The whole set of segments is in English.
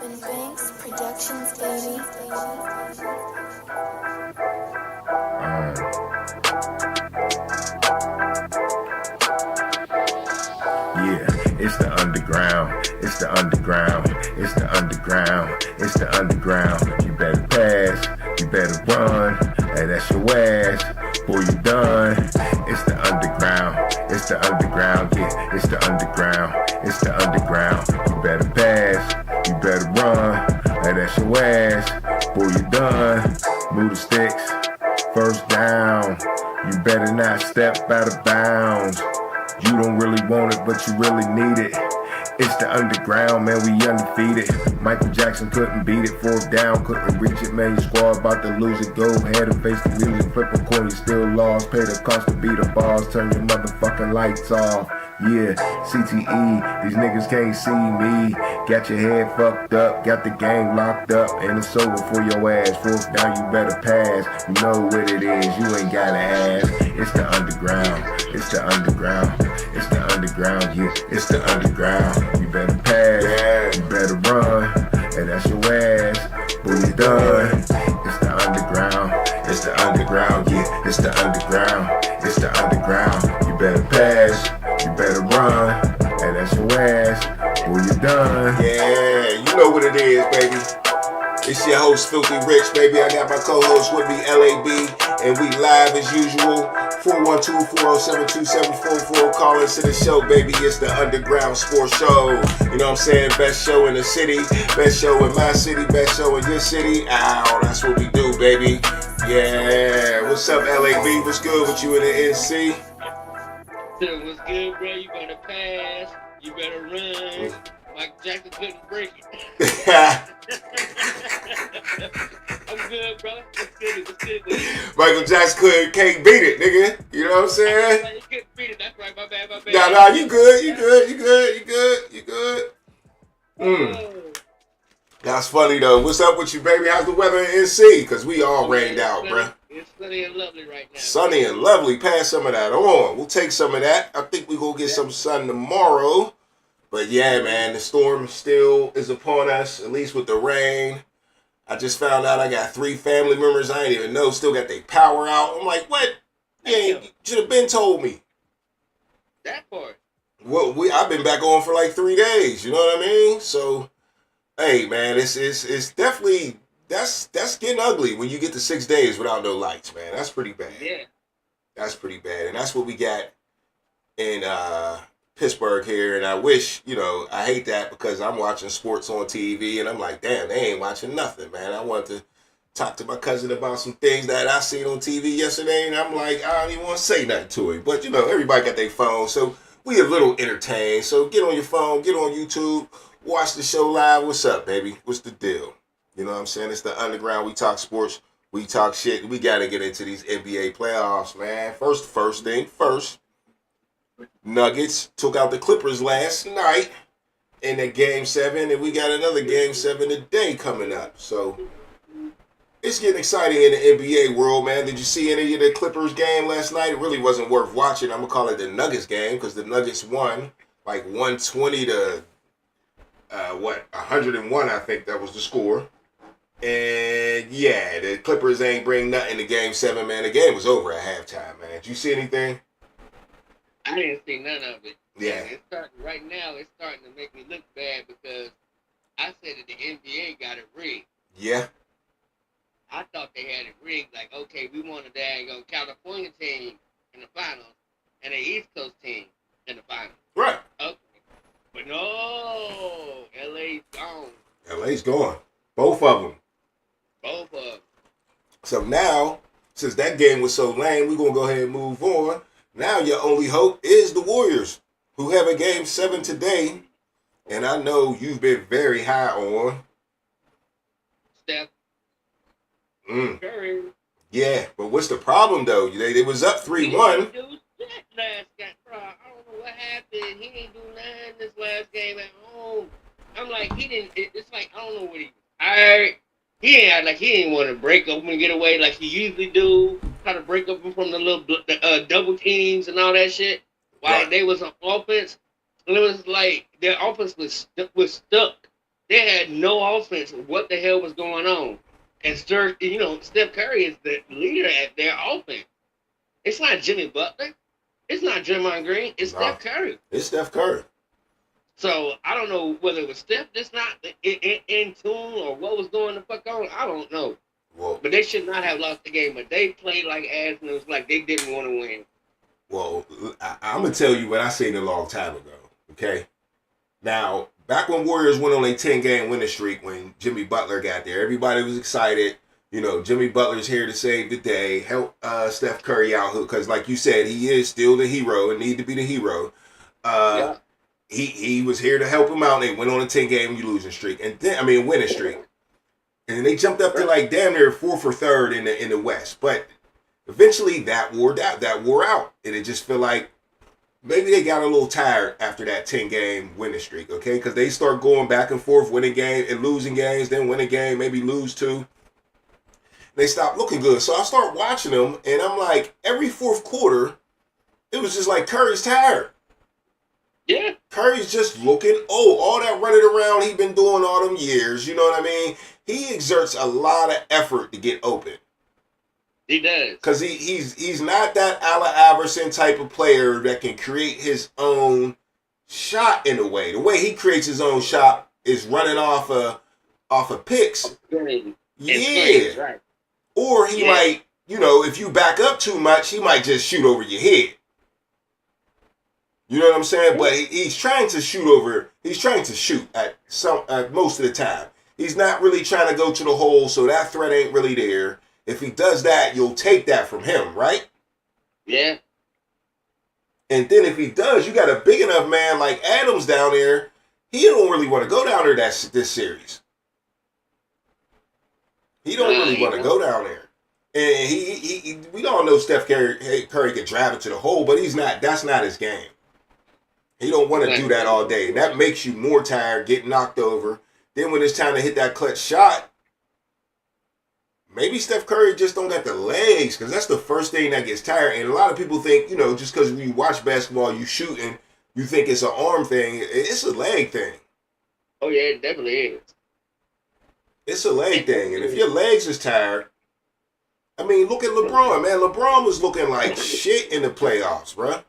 Banks Productions, baby. Yeah, it's the underground, it's the underground, it's the underground, it's the underground. You better pass, you better run, hey, that's your ass, boy, you done. It's the underground, it's the underground, yeah, it's the underground, it's the underground. You better pass, you better run, hey, that's your ass, boy, you done. Move the sticks, first down, you better not step out of bounds. You don't really want it, but you really need it. It's the underground, man, we undefeated. Michael Jackson couldn't beat it, fourth down, couldn't reach it, man, your squad about to lose it. Go ahead and face the music, flip a coin, you still lost. Pay the cost to beat the balls, turn your motherfucking lights off. Yeah, CTE, these niggas can't see me. Got your head fucked up, got the game locked up, and it's over for your ass. Fourth down, you better pass. You know what it is, you ain't gotta ask. It's the underground, it's the underground, it's the underground, yeah, it's the underground. You better pass, you better run, and that's your ass, boy, you done. It's the underground, it's the underground, yeah, it's the underground, it's the underground. You better pass, you better run, and that's your ass, boy, you done. Yeah, you know what it is, baby. It's your host, Filthy Rich, baby. I got my co-host with me, LAB, and we live as usual. 412-407-2744. Call into the show, baby. It's the Underground Sports Show. You know what I'm saying? Best show in the city, best show in my city, best show in your city. Ow, that's what we do, baby. Yeah. What's up, LAB? What's good with you in the NC? What's good, bro? You better pass. You better run. Mike Jackson couldn't break it. I'm good, bro. What's good with you? Michael Jackson can't beat it, nigga. You know what I'm saying? You couldn't beat it. That's right. My bad. Nah, you good. You good. Oh. That's funny, though. What's up with you, baby? How's the weather in NC? Because we all rained out, bruh. It's sunny and lovely right now. Sunny and lovely. Pass some of that on. We'll take some of that. I think we're going to get some sun tomorrow. But yeah, man, the storm still is upon us, at least with the rain. I just found out I got 3 family members I didn't even know still got their power out. I'm like, what? You should have been told me. That part. Well, I've been back on for like 3 days. You know what I mean? So, hey, man, it's definitely that's getting ugly when you get to 6 days without no lights, man. That's pretty bad. Yeah. That's pretty bad, and that's what we got in Pittsburgh here. And I wish, I hate that because I'm watching sports on TV, and I'm like, damn, they ain't watching nothing, man. I wanted to talk to my cousin about some things that I seen on TV yesterday, and I'm like, I don't even want to say nothing to him. But, everybody got their phone, so we a little entertained. So get on your phone, get on YouTube, watch the show live. What's up, baby? What's the deal? You know what I'm saying? It's the underground. We talk sports. We talk shit. We got to get into these NBA playoffs, man. First thing first. Nuggets took out the Clippers last night in the Game 7, and we got another Game 7 today coming up. So it's getting exciting in the NBA world, man. Did you see any of the Clippers game last night? It really wasn't worth watching. I'm going to call it the Nuggets game because the Nuggets won like 120 to, 101, I think that was the score. And yeah, the Clippers ain't bring nothing to Game 7, man. The game was over at halftime, man. Did you see anything? I didn't see none of it. Yeah. Right now, it's starting to make me look bad because I said that the NBA got it rigged. Yeah. I thought they had it rigged. Like, okay, we want a daggone California team in the finals and an East Coast team in the finals. Right. Okay. But no, LA's gone. LA's gone. Both of them. Both of them. So now, since that game was so lame, we're going to go ahead and move on. Now your only hope is the Warriors, who have a Game 7 today. And I know you've been very high on Steph. Curry. Yeah, but what's the problem, though? It was up 3-1. He didn't do shit last game, bro. I don't know what happened. He didn't do nothing this last game at home. I'm like, he didn't. It's like, I don't know what he ain't like he didn't want to break up and get away like he usually do. Try to break up from the little double teams and all that shit. While they was on offense, and it was like their offense was stuck They had no offense. What the hell was going on? And Steph Curry is the leader at their offense. It's not Jimmy Butler. It's not Draymond Green. It's Nah. Steph Curry. It's Steph Curry. So I don't know whether it was Steph that's not in tune or what was going the fuck on. I don't know. Well, But they should not have lost the game. But they played like ass, and it was like they didn't want to win. well, I'm gonna tell you what I seen a long time ago. Okay, now back when Warriors went on a 10-game winning streak, when Jimmy Butler got there, everybody was excited. You know, Jimmy Butler's here to save the day, help Steph Curry out, because like you said, he is still the hero and need to be the hero. Yeah. He was here to help him out. And they went on a 10-game losing streak, and then winning streak, and they jumped up to like damn near fourth or third in the West. But eventually that wore out, and it just felt like maybe they got a little tired after that 10-game winning streak. Okay, because they start going back and forth, winning games and losing games, then win a game, maybe lose two. They stopped looking good, so I start watching them, and I'm like, every fourth quarter, it was just like Curry's tired. Yeah. Curry's just looking old. All that running around he been doing all them years, you know what I mean? He exerts a lot of effort to get open. He does. Because he's not that Allen Iverson type of player that can create his own shot in a way. The way he creates his own shot is running off of picks. Yeah. Right. Or he might, if you back up too much, he might just shoot over your head. You know what I'm saying? But he's trying to shoot at most of the time. He's not really trying to go to the hole, so that threat ain't really there. If he does that, you'll take that from him, right? Yeah. And then if he does, you got a big enough man like Adams down there. He don't really want to go down there this series. He don't really want to go down there. And we all know Steph Curry can drive it to the hole, but that's not his game. He don't want to do that all day. That makes you more tired, get knocked over. Then when it's time to hit that clutch shot, maybe Steph Curry just don't got the legs, because that's the first thing that gets tired. And a lot of people think, just because you watch basketball, you shooting, you think it's an arm thing. It's a leg thing. Oh, yeah, it definitely is. It's a leg thing. And if your legs is tired, I mean, look at LeBron, man. LeBron was looking like shit in the playoffs, bruh.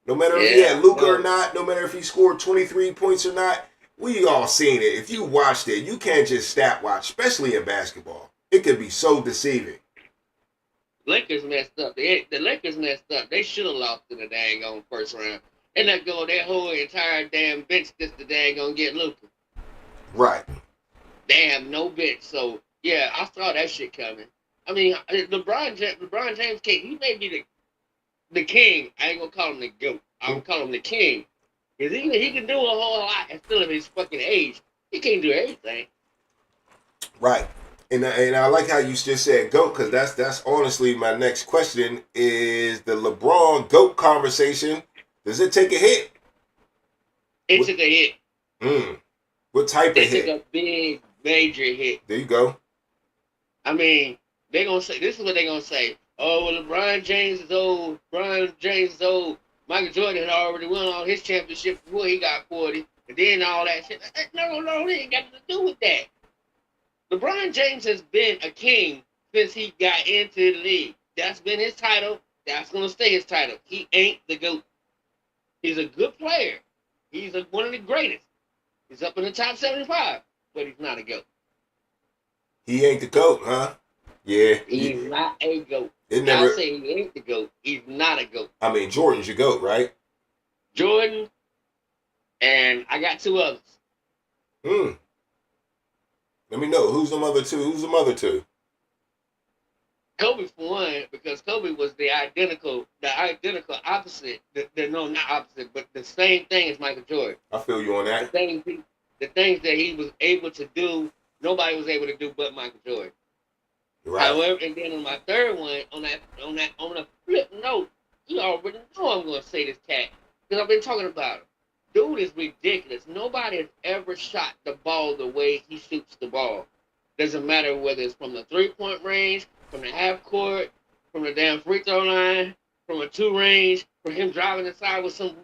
No matter if he had Luka or not, no matter if he scored 23 points or not, we all seen it. If you watched it, you can't just stat watch, especially in basketball. It can be so deceiving. Lakers messed up. The Lakers messed up. They should have lost in the dang on first round. And that go their whole entire damn bench just to dang on get Luka. Right. They have no bench. So, yeah, I saw that shit coming. I mean, LeBron James can't. He may be the king. I ain't gonna call him the GOAT. I'm gonna call him the king. Because he can do a whole lot and still of his fucking age. He can't do everything. Right. And I like how you just said GOAT, because that's honestly my next question is the LeBron GOAT conversation. Does it take a hit? It took a hit. What type of hit? It took a big, major hit. There you go. I mean, they're going to say, this is what they're going to say. Oh, well, LeBron James is old. Michael Jordan had already won all his championships before he got 40. And then all that shit. No, it ain't got nothing to do with that. LeBron James has been a king since he got into the league. That's been his title. That's going to stay his title. He ain't the GOAT. He's a good player. He's one of the greatest. He's up in the top 75, but he's not a GOAT. He ain't the GOAT, huh? Yeah. He's not a GOAT. I'll say he ain't the GOAT. He's not a GOAT. I mean, Jordan's your GOAT, right? Jordan, and I got two others. Let me know. Who's the mother two? Kobe for one, because Kobe was the identical opposite. No, not opposite, but the same thing as Michael Jordan. I feel you on that. The things that he was able to do, nobody was able to do but Michael Jordan. Right. However, and then on my third one, on a flip note, you already know I'm gonna say this cat because I've been talking about him. Dude is ridiculous. Nobody has ever shot the ball the way he shoots the ball. Doesn't matter whether it's from the 3-point range, from the half court, from the damn free throw line, from a 2 range, from him driving inside with some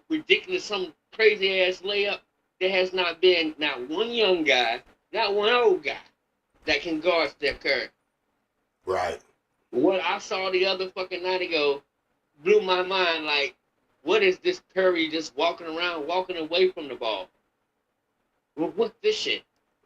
crazy ass layup. there has not been not one young guy, not one old guy that can guard Steph Curry. Right. What I saw the other fucking night ago blew my mind. Like, what is this Curry just walking around, walking away from the ball? What's this shit?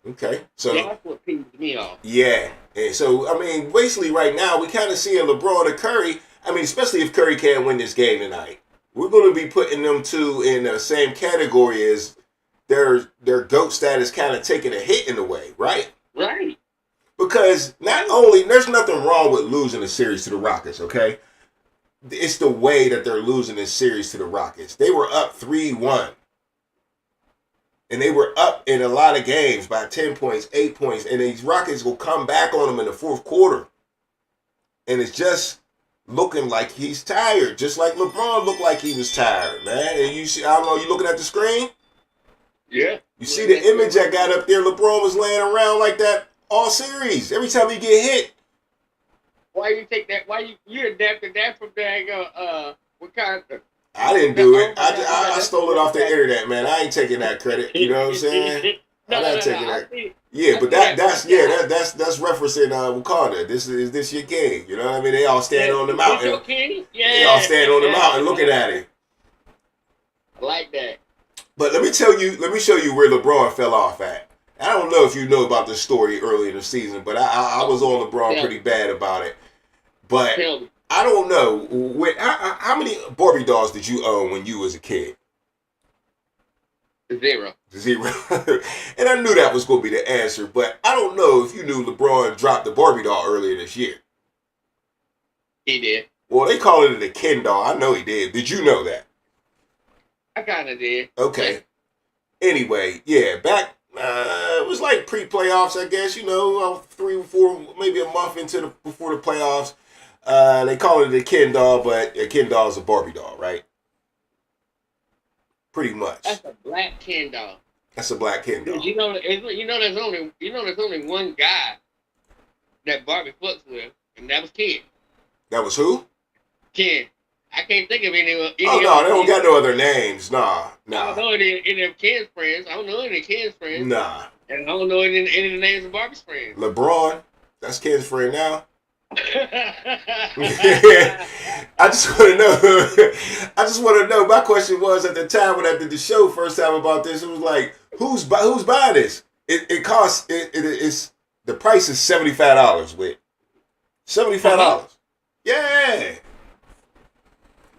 Okay. So That's what pisses me off. yeah. And so I mean, basically right now we kind of seeing LeBron and Curry. I mean, especially if Curry can't win this game tonight, we're going to be putting them two in the same category as their GOAT status kind of taking a hit in a way, right? Right. Because not only there's nothing wrong with losing a series to the Rockets, okay? It's the way that they're losing this series to the Rockets. They were up 3-1. And they were up in a lot of games by 10 points, 8 points. And these Rockets will come back on them in the fourth quarter. And it's just looking like he's tired. Just like LeBron looked like he was tired, man. And you see, I don't know, you looking at the screen? Yeah. You see the image I got up there? LeBron was laying around like that all series. Every time he get hit. Why you take that? Why you adapted that from dang Wakanda? I didn't do it. I stole it off the internet, man. I ain't taking that credit. You know what I'm saying? I'm not taking that. Yeah, but that's referencing Wakanda. This is your king. You know what I mean? They all stand on the mountain. Your king? Yeah. They all stand on the mountain looking at him. I like that. But let me show you where LeBron fell off at. I don't know if you know about this story early in the season, but I was on LeBron pretty bad about it. But I don't know. How many Barbie dolls did you own when you was a kid? Zero. And I knew that was going to be the answer, but I don't know if you knew LeBron dropped the Barbie doll earlier this year. He did. Well, they call it a Ken doll. I know he did. Did you know that? I kind of did. Okay. Anyway, yeah, back, it was like pre-playoffs, I guess, 3 or 4, maybe a month before the playoffs. They call it a Ken doll, but a Ken doll is a Barbie doll, right? Pretty much. That's a black Ken doll. That's a black Ken doll. You know, there's only one guy that Barbie fucks with, and that was Ken. That was who? Ken. I can't think of any. Oh no, they don't got no other names. Nah. I don't know any of Ken's friends. I don't know any of Ken's friends. Nah. And I don't know any of the names of Barbie's friends. LeBron, that's Ken's friend now. I just want to know. My question was at the time when I did the show first time about this, it was like, who's buying this? It costs it's the price is $75 with $75. Yeah.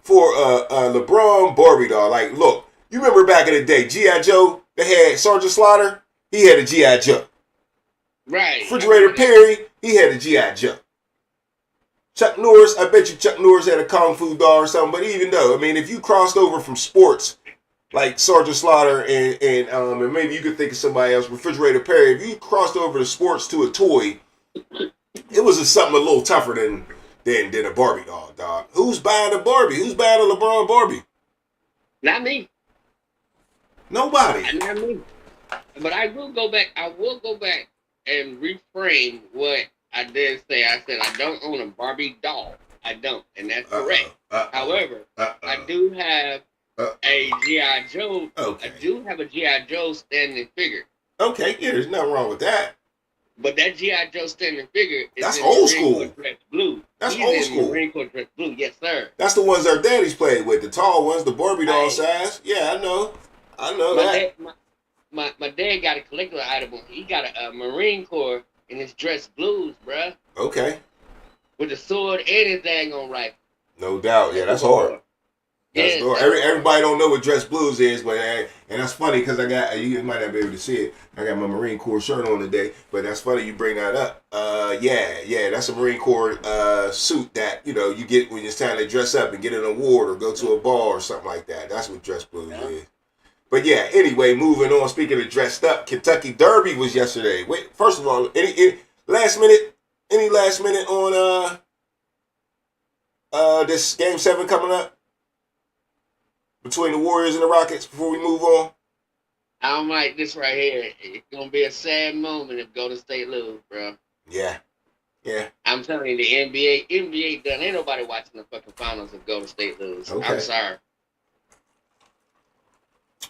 For LeBron Barbie doll. Like, look, you remember back in the day, G.I. Joe, they had Sergeant Slaughter, he had a G.I. Joe. Right. Refrigerator Perry, he had a G.I. Joe. Chuck Norris, I bet you Chuck Norris had a Kung Fu doll or something, but even though, I mean, if you crossed over from sports, like Sergeant Slaughter and maybe you could think of somebody else, Refrigerator Perry, if you crossed over to sports to a toy, it was something a little tougher than a Barbie doll, dog. Who's buying a Barbie? Who's buying a LeBron Barbie? Not me. Nobody. Not me. But I will go back and reframe what I did say. I said I don't own a Barbie doll. I don't, and that's correct. However, I do have a G.I. Joe. Okay. I do have a G.I. Joe standing figure. Okay, yeah, there's nothing wrong with that. But that G.I. Joe standing figure is That's in old Marine school. Corps dress blue. That's He's old in school. Marine Corps dress blue. Yes, sir. That's the ones our daddies played with, the tall ones, the Barbie doll Right. size. Yeah, I know My that. dad, my dad got a collectible item. He got a Marine Corps in his dress blues, bruh. Okay, With the sword and his daggone rifle. no doubt. Yeah, that's hard. That's Yeah, hard. Everybody don't know what dress blues is, but and that's funny because you might not be able to see it. I got my Marine Corps shirt on today, but that's funny you bring that up. Yeah, that's a Marine Corps suit that you get when it's time to dress up and get an award or go to a ball or something like that. That's what dress blues is. But yeah, anyway, moving on. Speaking of dressed up, Kentucky Derby was yesterday. Wait, first of all, any last minute on this Game 7 coming up between the Warriors and the Rockets before we move on? I'm like this right here. It's gonna be a sad moment if Golden State lose, bro. Yeah. I'm telling you, the NBA done. Ain't nobody watching the fucking finals if Golden State lose. Okay. I'm sorry.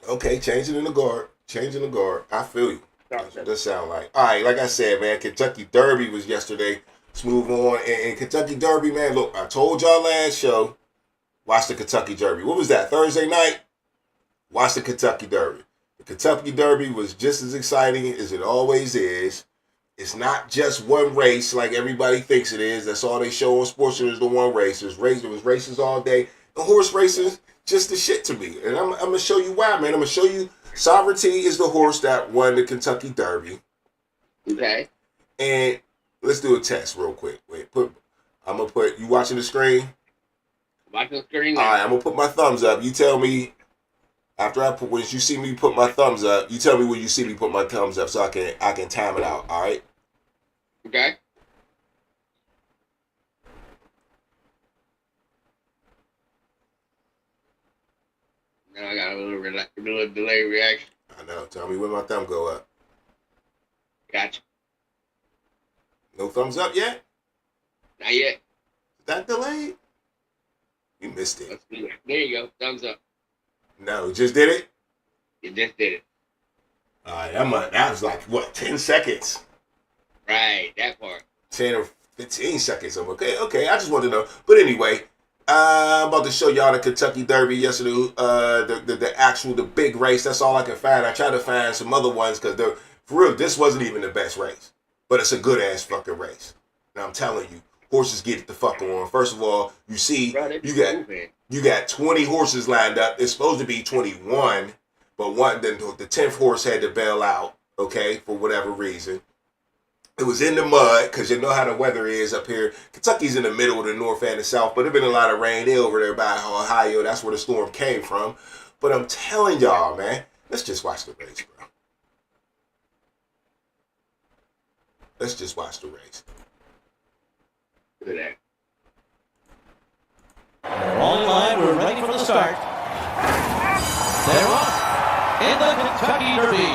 Okay, changing in the guard. Changing the guard. I feel you. Sorry. That's what that sound like. All right, like I said, man, Kentucky Derby was yesterday. Let's move on. And Kentucky Derby, man, look, I told y'all last show, watch the Kentucky Derby. What was that, Thursday night? Watch the Kentucky Derby. The Kentucky Derby was just as exciting as it always is. It's not just one race like everybody thinks it is. That's all they show on sports. There's the one race. There was races all day. The horse races, just the shit to me. And I'm going to show you why, man. I'm going to show you Sovereignty is the horse that won the Kentucky Derby. Okay. And let's do a test real quick. Wait, I'm going to put, you watching the screen? Watching the screen. All right, I'm going to put my thumbs up. You tell me, when you see me put my thumbs up, you tell me when you see me put my thumbs up so I can time it out, all right? Okay. Now I got a little delay reaction. I know. Tell me when my thumb go up. Gotcha. No thumbs up yet? Not yet. Is that delayed? You missed it. Let's do it. There you go. Thumbs up. No, just did it? You just did it. All right, that was like, what, 10 seconds? Right. That part. 10 or 15 seconds. Okay, I just wanted to know. But anyway, I'm about to show y'all the Kentucky Derby yesterday, the big race. That's all I can find. I tried to find some other ones because, for real, this wasn't even the best race. But it's a good-ass fucking race. Now, I'm telling you, horses get it the fuck on. First of all, you see, Bro, you got 20 horses lined up. It's supposed to be 21, but the 10th horse had to bail out, okay, for whatever reason. It was in the mud, because you know how the weather is up here. Kentucky's in the middle of the north and the south, but there's been a lot of rain over there by Ohio. That's where the storm came from. But I'm telling y'all, man, let's just watch the race, bro. Let's just watch the race. Look at that. They're all in line. We're ready for the start. They're off in the Kentucky Derby.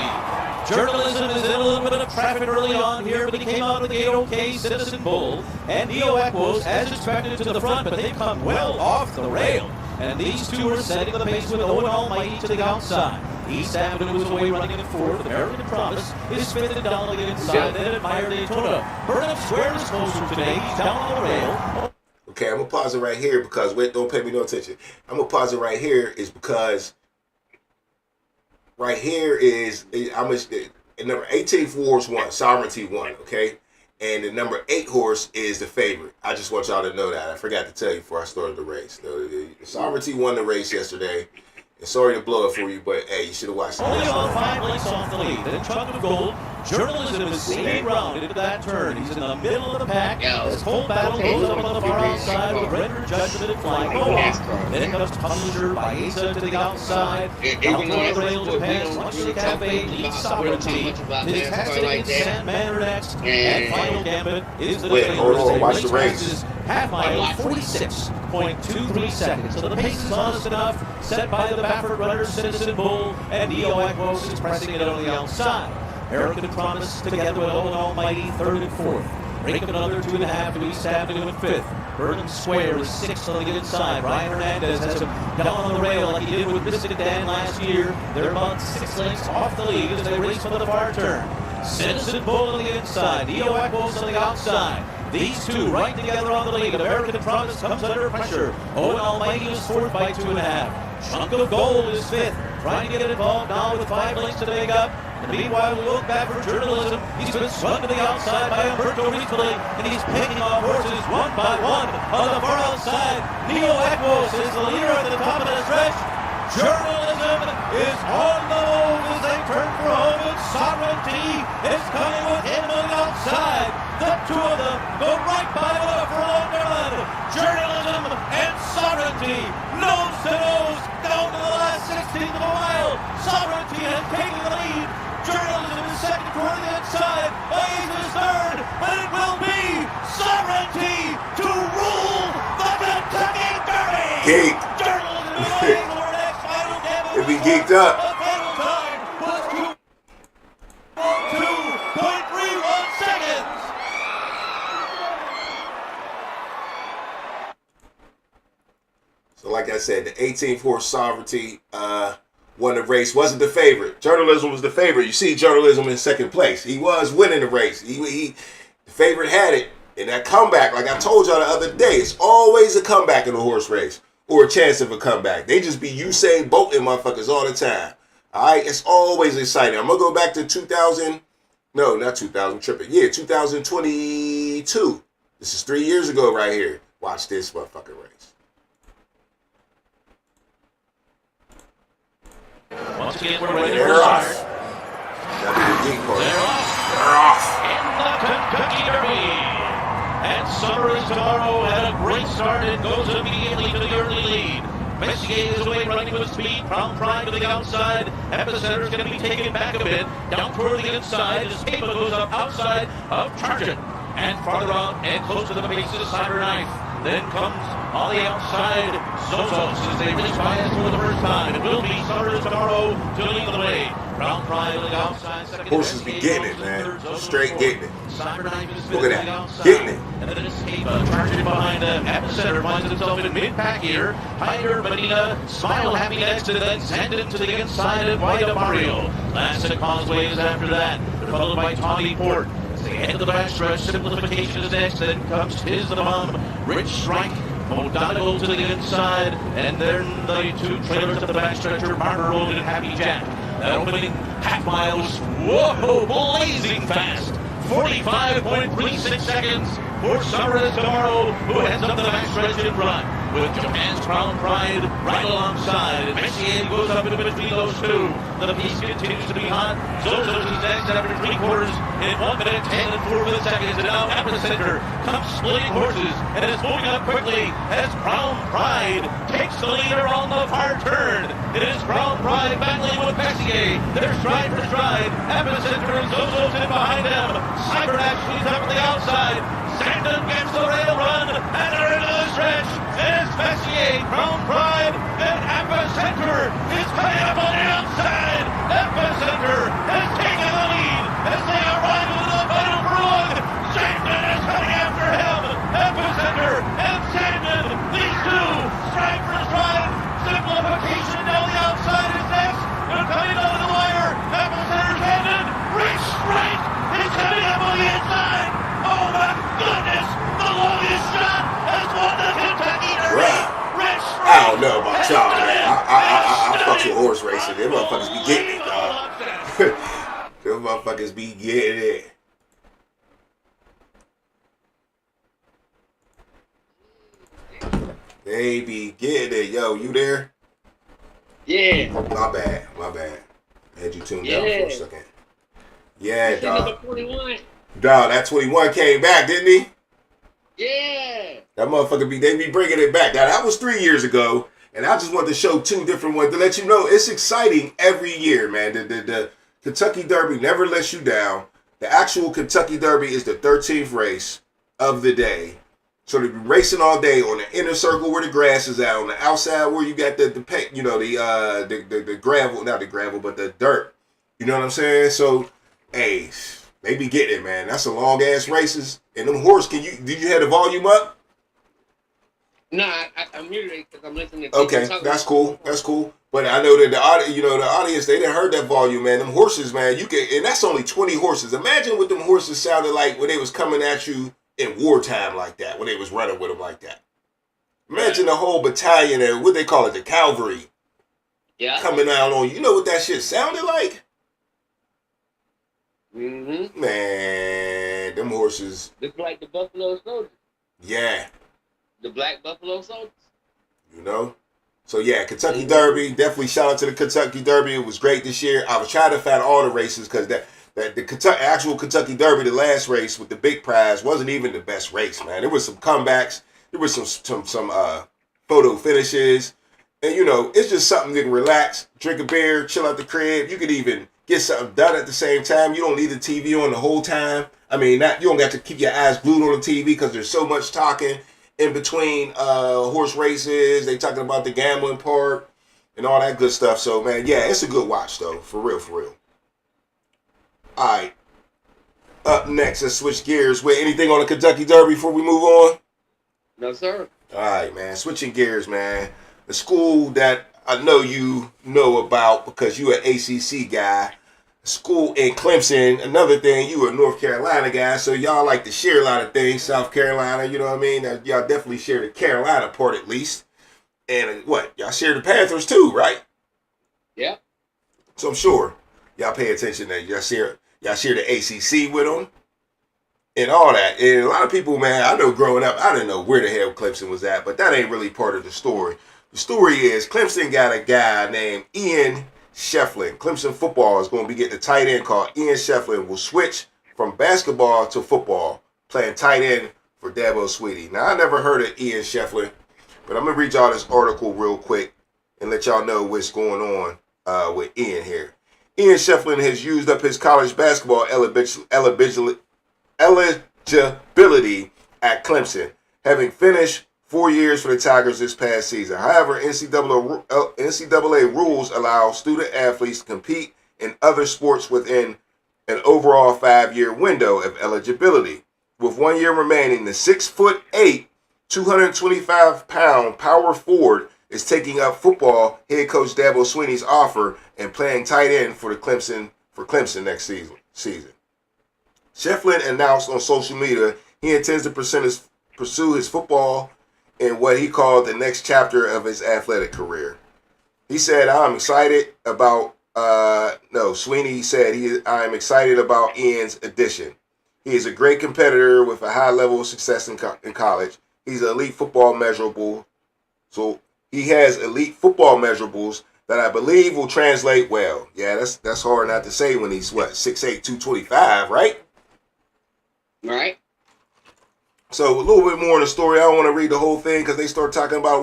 Journalism is in a little bit of traffic early on here, but he came out of the gate okay. Citizen Bull and Neo Aquos, as expected, to the front, but they've come well off the rail. And these two are setting the pace with Owen Almighty to the outside. East Avenue is away running in fourth. American Promise is fifth and down on the inside. Then Admire Daytona. Burnham Square is closer today. He's down on the rail. Okay, I'm going to pause it right here because, wait, don't pay me no attention. I'm going to pause it right here is because right here is, number 18 horse won, Sovereignty won, okay? And the number 8 horse is the favorite. I just want y'all to know that. I forgot to tell you before I started the race. The Sovereignty won the race yesterday. And sorry to blow it for you, but hey, you should have watched the race. Only on 5 lengths off the lead. Then Chunk of Gold. Journalism is staying ground into that turn. He's in the middle of the pack. As Cold Battle goes up on the far outside with Render Judgment and Flying Mohawk. Then comes Publisher by Asa to the outside. Down on the rail to pass Luxury Cafe leads Sovereignty. His Hesitating Sandman next. And Final Gambit is the Wait, hold on, watch the race. Half mile, 46.23 seconds. So the pace is honest enough, set by the Baffert runner, Citizen Bull, and Neo Aquos is pressing it on the outside. American Promise together with Owen Almighty, third and fourth. Break up another 2.5 to East Avenue in fifth. Burnham Square is sixth on the inside. Ryan Hernandez has him down on the rail like he did with Mystic Dan last year. They're about 6 lengths off the lead as they race for the far turn. Citizen Bull on the inside. Neo Aquos on the outside. These two right together on the lead. American Promise comes under pressure. Owen Almighty is fourth by 2.5. Chunk of Gold is fifth. Trying to get involved now with 5 lengths to make up. And meanwhile, we look back for Journalism. He's been swung to the outside by Umberto Rizzoli, and he's picking off horses one by one on the far outside. Neo Aquos is the leader at the top of the stretch. Journalism is on the move as they turn for home, and Sovereignty is coming with him on the outside. The two of them go right by the furlong run. Journalism and Sovereignty, nose to nose, down to the last 16th of a mile. Sovereignty has taken the lead. Journalism is second toward the inside. Blaze is third, but it will be Sovereignty to rule the Kentucky Derby. Geek. Journalism is away for next Final Gambit. If he geeked up. The final time was 2.31 seconds. So like I said, the 18th horse Sovereignty won the race. Wasn't the favorite. Journalism was the favorite. You see Journalism in second place. He was winning the race. The favorite had it. And that comeback, like I told y'all the other day, it's always a comeback in a horse race. Or a chance of a comeback. They just be Usain Bolting motherfuckers all the time. Alright, it's always exciting. I'm gonna go back to 2022. This is 3 years ago right here. Watch this motherfucking race. Once again, we're ready They're to off. start. That'll be the deep part. They're off. They're off. In the Kentucky Derby. And Summer is tomorrow had a great start and goes immediately to the early lead. Messier is away running with speed. Crown Pride to the outside. Epicenter is going to be taken back a bit. Down toward the inside as Paper goes up outside of Chargent. And farther out and close to the base is Cyberknife. Then comes on the outside Zozos as they race by us for the first time. It will be Summer is tomorrow to lead the way. Crown Pride to the outside. Second Horses be getting it, man. Straight getting it. Cyberknife is Look at that. to the outside. Getting it. And then Escape charging behind Epicenter finds himself in mid-pack here. Hyder, Medina, Smile Happy next, and then Zandon to the inside of White Mario. Lancet Causeway is after that. They're followed by Tawny Port. As they head to the backstretch, Simplification is next, then comes Tiz the Bomb, Rich Strike, Modonical to the inside, and then the two trailers at the backstretch are Martyr Road and Happy Jack. That opening half mile was, whoa, blazing fast. 45.36 seconds for Summer is tomorrow, who heads up the backstretch in front. With Japan's Crown Pride right alongside. Messier goes up in between those two. The piece continues to be hot. Zozos is next after 3/4 in 1 minute 10 and 4 seconds. And now Epicenter comes splitting horses and is moving up quickly as Crown Pride takes the leader on the far turn. It is Crown Pride battling with Messier. They're stride for stride. Epicenter and Zozos in behind them. Cyberknife squeezes up to the outside. Sandon gets the rail run, and they're into the stretch. It is Messier, Crown Pride, and Epicenter is coming up on the outside. Epicenter has taken the lead as they arrive into the final furlong. Sandon is coming after him. Epicenter and Sandon, these two, stride for stride. Simplification down the outside is next. They're coming over the wire. Epicenter's headed. Rich Strike is coming up on the inside. Oh my goodness! The longest shot has won the Kentucky Derby. Right. Rich Strike. I don't know about y'all, man. I fuck with horse racing. Them motherfuckers be getting it, dog. Them motherfuckers be getting it. They be getting it. Yo, you there? Yeah. My bad. I had you tuned down for a second. Yeah, Number dog. 41. Dog, that 21 came back, didn't he? Yeah. That motherfucker they be bringing it back. Now, that was 3 years ago, and I just wanted to show two different ones to let you know it's exciting every year, man. The Kentucky Derby never lets you down. The actual Kentucky Derby is the 13th race of the day. So they've been racing all day on the inner circle where the grass is at, on the outside where you got the gravel, not the gravel, but the dirt. You know what I'm saying? So, hey, they be getting it, man. That's some long ass races. And them horse, did you have the volume up? No, I'm muted because I'm listening to Okay, that's cool. That's cool. But I know that the audience, they didn't heard that volume, man. Them horses, man, and that's only 20 horses. Imagine what them horses sounded like when they was coming at you in wartime like that, when they was running with them like that. Imagine the whole battalion and what they call it, the cavalry, coming out on you. You know what that shit sounded like? Mm-hmm. Man, them horses. Look like the Buffalo Soldiers. Yeah. The Black Buffalo Soldiers. You know? So yeah, Kentucky Derby, definitely shout out to the Kentucky Derby. It was great this year. I was trying to find all the races because the actual Kentucky Derby, the last race with the big prize, wasn't even the best race, man. There was some comebacks, there was some photo finishes, and you know, it's just something you can relax, drink a beer, chill out the crib. You could even get something done at the same time. You don't need the TV on the whole time. I mean, you don't got to keep your eyes glued on the TV because there's so much talking in between horse races. They talking about the gambling part and all that good stuff. So man, yeah, it's a good watch though, for real, for real. All right. Up next, let's switch gears. Wait, anything on the Kentucky Derby before we move on? No, sir. All right, man. Switching gears, man. The school that I know you know about because you an ACC guy. School in Clemson. Another thing, you a North Carolina guy, so y'all like to share a lot of things. South Carolina, you know what I mean? Y'all definitely share the Carolina part at least. And what? Y'all share the Panthers too, right? Yeah. So I'm sure y'all pay attention to y'all share the ACC with them and all that. And a lot of people, man, I know growing up, I didn't know where the hell Clemson was at, but that ain't really part of the story. The story is Clemson got a guy named Ian Shefflin. Clemson football is going to be getting a tight end called Ian Shefflin. Will switch from basketball to football, playing tight end for Dabo Swinney. Now, I never heard of Ian Shefflin, but I'm going to read y'all this article real quick and let y'all know what's going on with Ian here. Ian Shefflin has used up his college basketball eligibility at Clemson, having finished 4 years for the Tigers this past season. However, NCAA rules allow student athletes to compete in other sports within an overall 5-year window of eligibility. With 1 year remaining, the 6'8", 225-pound power forward is taking up football head coach Dabo Swinney's offer and playing tight end for Clemson next season. Shefflin announced on social media he intends to pursue his football in what he called the next chapter of his athletic career. He said, I'm excited about, Swinney said, I am excited about Ian's addition. He is a great competitor with a high level of success in college. He's an elite football measurable. So he has elite football measurables that I believe will translate well. Yeah, that's hard not to say when he's, 6'8", 225, right? Right. So a little bit more in the story. I don't want to read the whole thing because they start talking about,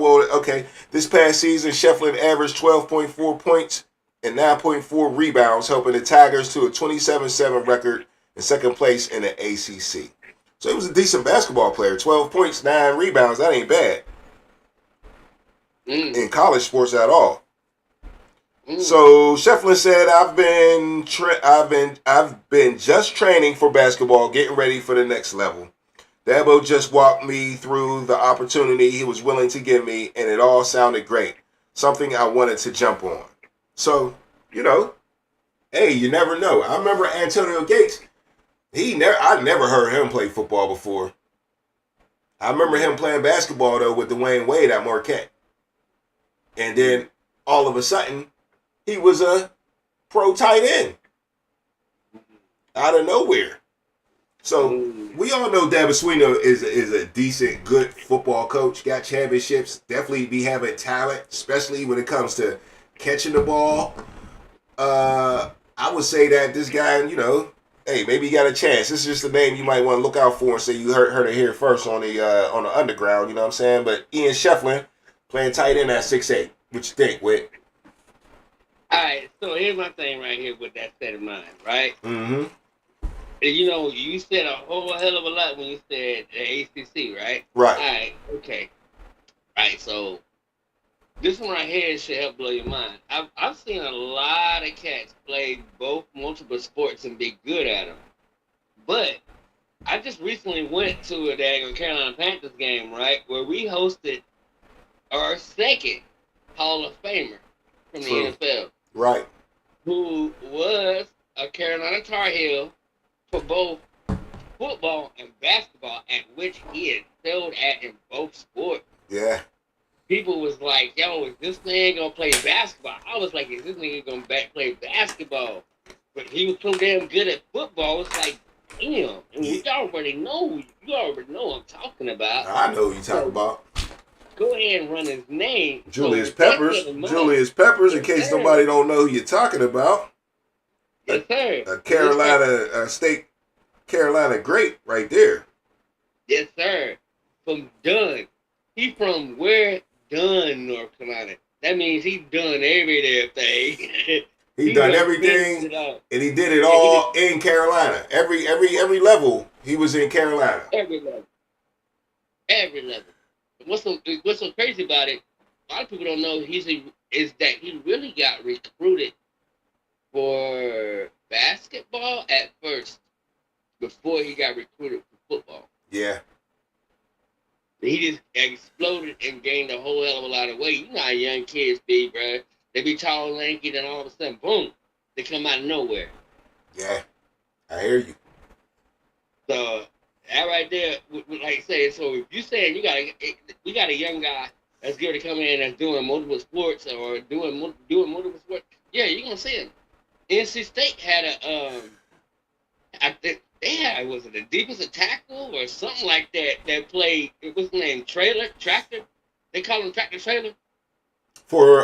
this past season, Shefflin averaged 12.4 points and 9.4 rebounds, helping the Tigers to a 27-7 record and second place in the ACC. So he was a decent basketball player. 12 points, 9 rebounds. That ain't bad in college sports at all. So Shefflin said, I've been just training for basketball, getting ready for the next level. Dabo just walked me through the opportunity he was willing to give me, and it all sounded great. Something I wanted to jump on. So, hey, you never know. I remember Antonio Gates. I never heard him play football before. I remember him playing basketball, though, with Dwayne Wade at Marquette. And then, all of a sudden, he was a pro tight end. Out of nowhere. So, we all know Dabo Swinney is a decent, good football coach. Got championships. Definitely be having talent, especially when it comes to catching the ball. I would say that this guy, hey, maybe he got a chance. This is just a name you might want to look out for and say you heard it here first on the underground, you know what I'm saying? But Ian Shefflin playing tight end at 6'8". What you think, Whit? All right, so here's my thing right here with that set of mind, right? Mm-hmm. You said a whole hell of a lot when you said the ACC, right? Right. All right, okay. All right, so this one right here should help blow your mind. I've seen a lot of cats play multiple sports and be good at them. But I just recently went to a daggone Carolina Panthers game, right, where we hosted our second Hall of Famer from the NFL. Right. Who was a Carolina Tar Heel for both football and basketball, at which he excelled at in both sports. Yeah. People was like, yo, is this man gonna play basketball? I was like, is this nigga gonna play basketball? But he was so damn good at football, it's like, damn. And you already know what I'm talking about. I know who you talking about. Go ahead and run his name. Julius Peppers. Julius Peppers, in case nobody don't know who you're talking about. Yes, sir. A Carolina State Carolina great right there. Yes, sir. From Dunn. He from where? Dunn, North Carolina. That means he done every damn thing. He done everything, and he did it all in Carolina. Every level, he was in Carolina. Every level. What's so crazy about it? A lot of people don't know is that he really got recruited for basketball at first before he got recruited for football. Yeah. He just exploded and gained a whole hell of a lot of weight. You know how young kids be, bro. They be tall and lanky, then all of a sudden, boom, they come out of nowhere. Yeah, I hear you. So that right there, like I said, so if you saying we got a young guy that's going to come in that's doing multiple sports or doing multiple sports, yeah, you're gonna see him. NC State had I think they had, was it a defensive tackle or something like that played, what's his name, Tractor? They call him Tractor Trailer. For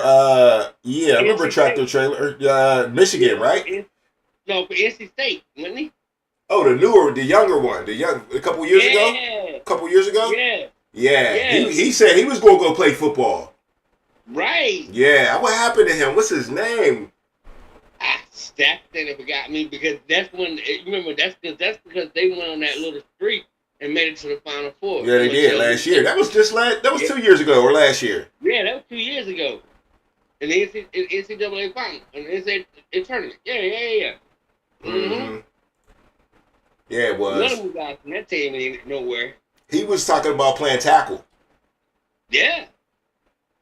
yeah, I remember NC Tractor Trailer, Michigan, right? No, for NC State, wasn't he? Oh, the younger one, a couple years ago. A couple years ago. Yeah. Yeah. He said he was going to go play football. Right. Yeah. What happened to him? What's his name? That thing forgot me because that's when. Remember, that's because they went on that little streak and made it to the Final Four. Yeah, they did last year. That was That was 2 years ago or last year. Yeah, that was 2 years ago. In the NCAA final, in the NCAA tournament. Yeah. Mm-hmm. Yeah, it was. None of them guys from that team ain't nowhere. He was talking about playing tackle. Yeah.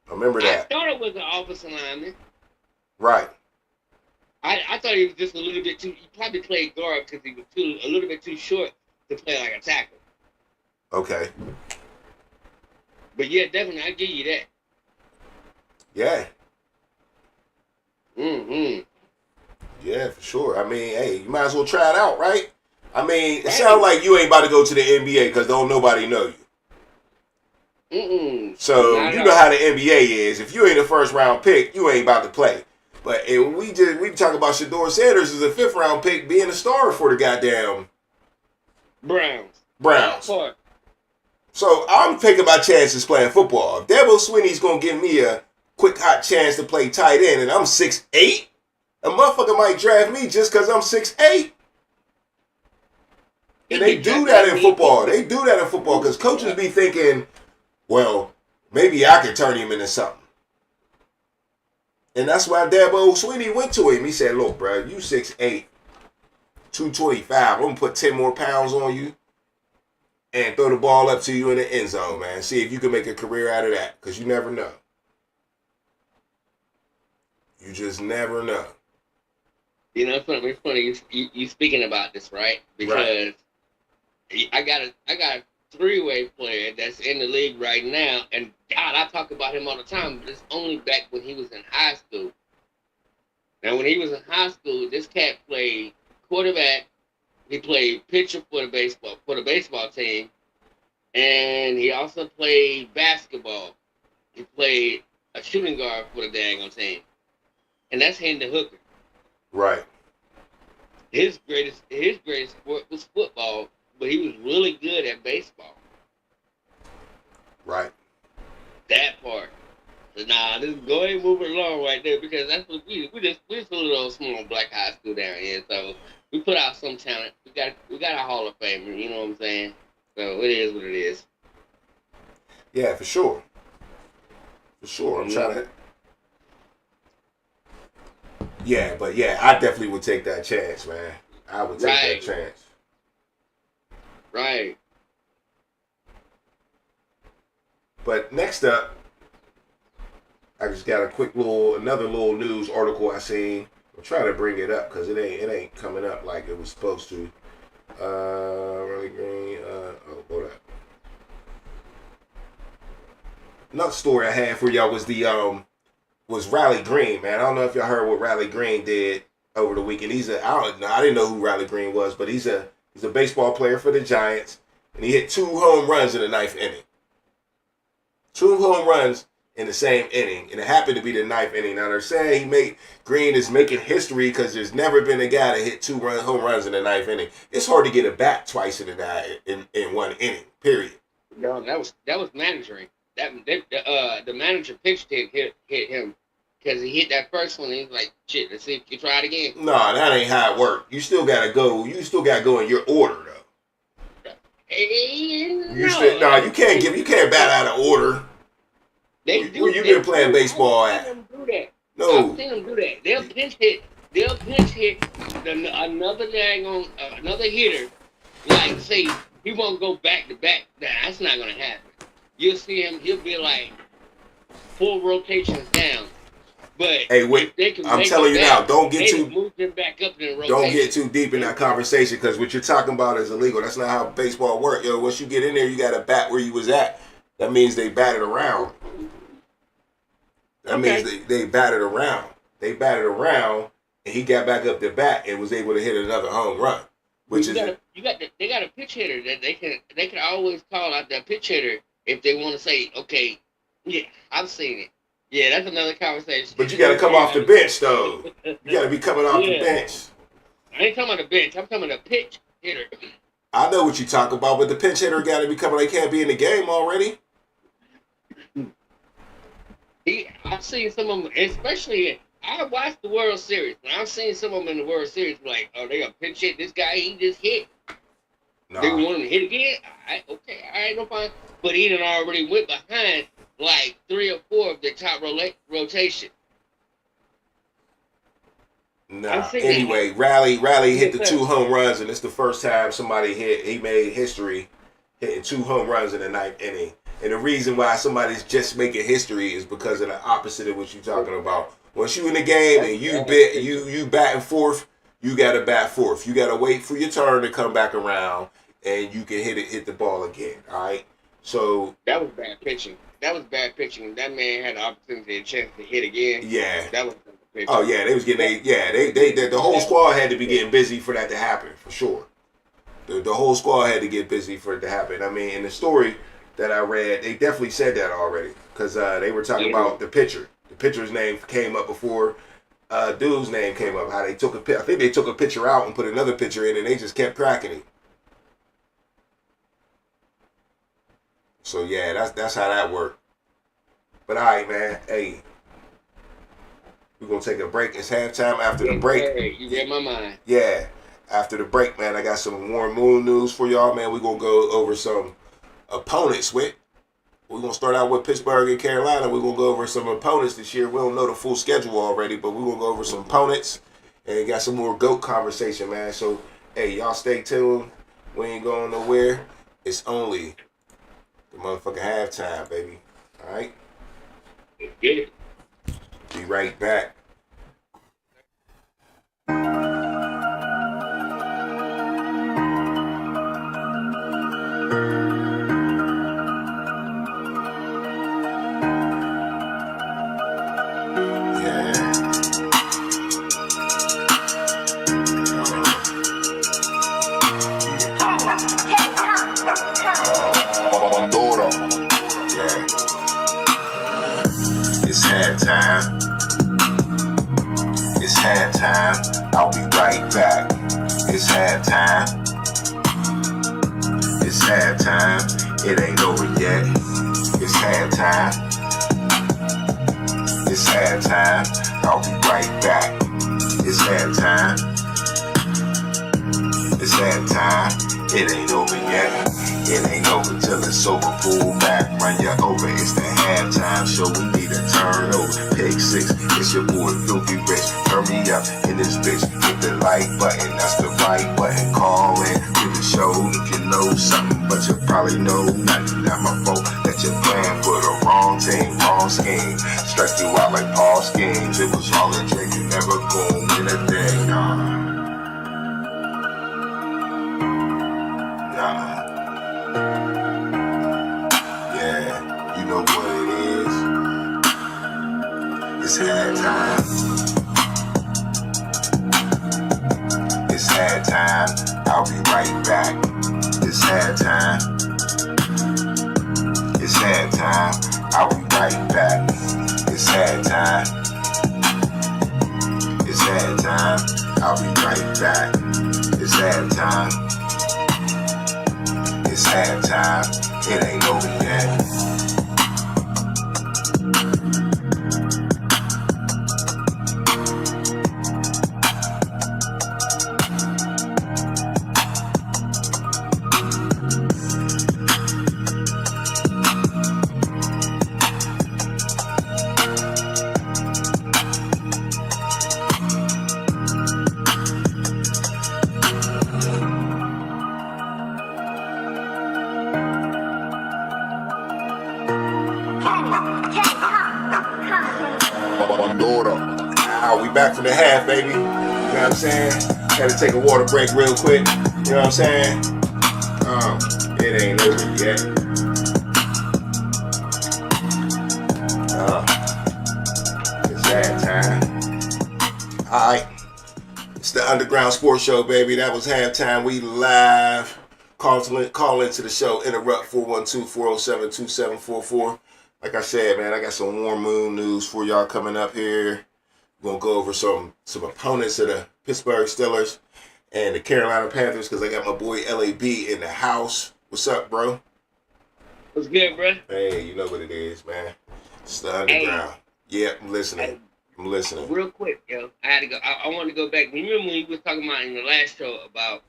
I remember that. I thought it was an offensive lineman. Right. I thought he was just a little bit too. He probably played guard because he was a little bit too short to play like a tackle. Okay. But yeah, definitely, I give you that. Yeah. Mm-hmm. Yeah, for sure. I mean, hey, you might as well try it out, right? I mean, it sounds like you ain't about to go to the NBA because don't nobody know you. Mm-mm. So you know how the NBA is. If you ain't a first round pick, you ain't about to play. But we talk about Shedeur Sanders as a 5th round pick being a star for the goddamn Browns. So I'm taking my chances playing football. If Dabo Swinney's gonna give me a quick hot chance to play tight end and I'm 6'8", a motherfucker might draft me just because I'm 6'8". And they do that in football. They do that in football because coaches be thinking, well, maybe I could turn him into something. And that's why Dabo Swinney went to him. He said, look, bro, you 6'8", 225. I'm going to put 10 more pounds on you and throw the ball up to you in the end zone, man. See if you can make a career out of that because you never know. You just never know. You know, it's funny you speaking about this, right? Because I got a 3-way player that's in the league right now, and God, I talk about him all the time, but it's only back when he was in high school. Now, when he was in high school, this cat played quarterback, he played pitcher for the baseball team, and he also played basketball. He played a shooting guard for the daggone team, and that's Hendon Hooker. Right. His greatest sport was football, but he was really good at baseball. Right. That part. So just go ahead and move it along right there because that's what we're just a little small black high school down here. So we put out some talent. We got a Hall of Famer, you know what I'm saying? So it is what it is. Yeah, for sure. For sure. I'm trying to. Yeah, but I definitely would take that chance, man. I would take that chance. Right. But next up, I just got another little news article I seen. I'm trying to bring it up because it ain't coming up like it was supposed to. Riley Green. Hold up. Another story I had for y'all was Riley Green, man. I don't know if y'all heard what Riley Green did over the weekend. I didn't know who Riley Green was, but he's a baseball player for the Giants, and he hit 2 home runs in the 9th inning. 2 home runs in the same inning, and it happened to be the 9th inning. Now they're saying Green is making history because there's never been a guy that hit 2 home runs in the 9th inning. It's hard to get a bat twice in one inning. Period. No, that was managing. The manager pitched hit him because he hit that first one. And he's like, "Shit, let's see if you try it again." No, that ain't how it works. You still gotta go. You still gotta go in your order though. You can't bat out of order. Where you been playing baseball at? Do that. No. I've seen them do that. They'll pinch hit another hitter. Like say he won't go back to back. That's not gonna happen. you'll see him. He'll be like 4 rotations down. But Hey, wait, if they can I'm make telling him you down, now, don't get they too move him back up in the rotation. don't get too deep in that conversation because what you're talking about is illegal. That's not how baseball works. Yo, once you get in there, you got to bat where you was at. That means they batted around. That means they batted around. They batted around, and he got back up to bat and was able to hit another home run. Which they got a pitch hitter that they can always call out that pitch hitter if they want to say, okay, yeah, I've seen it. Yeah, that's another conversation. But you got to come off the bench, though. You got to be coming off the bench. I ain't talking about the bench. I'm talking about the pitch hitter. I know what you talk about, but the pinch hitter got to be coming. They can't be in the game already. I've seen some of them, especially I watched the World Series, and I've seen some of them in the World Series like, oh, they gonna pinch hit this guy. He just hit. Nah. They want him to hit again. No problem. But he done already went behind like 3 or 4 of the top rotation. Nah. Anyway, Raleigh hit the 2 home runs, and it's the first time somebody he made history hitting 2 home runs in the 9th inning. And the reason why somebody's just making history is because of the opposite of what you're talking about. Once you in the game and you batting fourth, you gotta bat fourth. You gotta wait for your turn to come back around, and you can hit the ball again. All right. So that was bad pitching. That man had the opportunity and chance to hit again. Yeah. That was bad pitching. Oh yeah, they was getting the whole squad had to be getting busy for that to happen for sure. The whole squad had to get busy for it to happen. I mean, in the story that I read, they definitely said that already because they were talking about the pitcher. The pitcher's name came up before dude's name came up. How they took I think they took a pitcher out and put another pitcher in, and they just kept cracking him. So yeah, that's how that worked. But all right, man. Hey, we're gonna take a break. It's halftime. After the break, hey, you read my mind. Yeah, after the break, man, I got some Warren Moon news for y'all, man. We're gonna go over some opponents with. We're going to start out with Pittsburgh and Carolina. We're going to go over some opponents this year. We don't know the full schedule already, but we're going to go over some opponents and got some more GOAT conversation, man. So, hey, y'all stay tuned. We ain't going nowhere. It's only the motherfucking halftime, baby. All right? Get it. Be right back. It's halftime. I'll be right back. It's halftime. It's halftime. It ain't over yet. It's halftime. It's halftime. I'll be right back. It's halftime. It's halftime. It ain't over yet. It ain't over till it's over. Pull back, run you over. It's the halftime show. We need a turnover. Pick 6. It's your boy Filthy Rich. Turn me up in this bitch. Hit the like button. That's the right button. Call in to the show if you know something, but you probably know nothing. Not my fault that you're playing for the wrong team, wrong scheme. Strike you out like Paul schemes. It was all a drink. You never gon' win a thing. Nah. Yeah, you know what it is. It's halftime. It's halftime. I'll be right back. It's halftime. It's halftime. I'll be right back. It's halftime. It's halftime. I'll be right back. It's halftime. It's halftime. It ain't over yet. We back from the half, baby. You know what I'm saying? Had to take a water break real quick. You know what I'm saying? It ain't over yet. It's that time. Alright. It's the Underground Sports Show, baby. That was halftime. We live. Call into the show. Interrupt 412-407-2744. Like I said, man, I got some warm moon news for y'all coming up here. We're going to go over some opponents of the Pittsburgh Steelers and the Carolina Panthers because I got my boy LAB in the house. What's up, bro? What's good, bro? Hey, you know what it is, man. It's the Underground. Hey. Yeah, I'm listening. Real quick, yo. I had to go. I wanted to go back. Remember when you was talking about in the last show about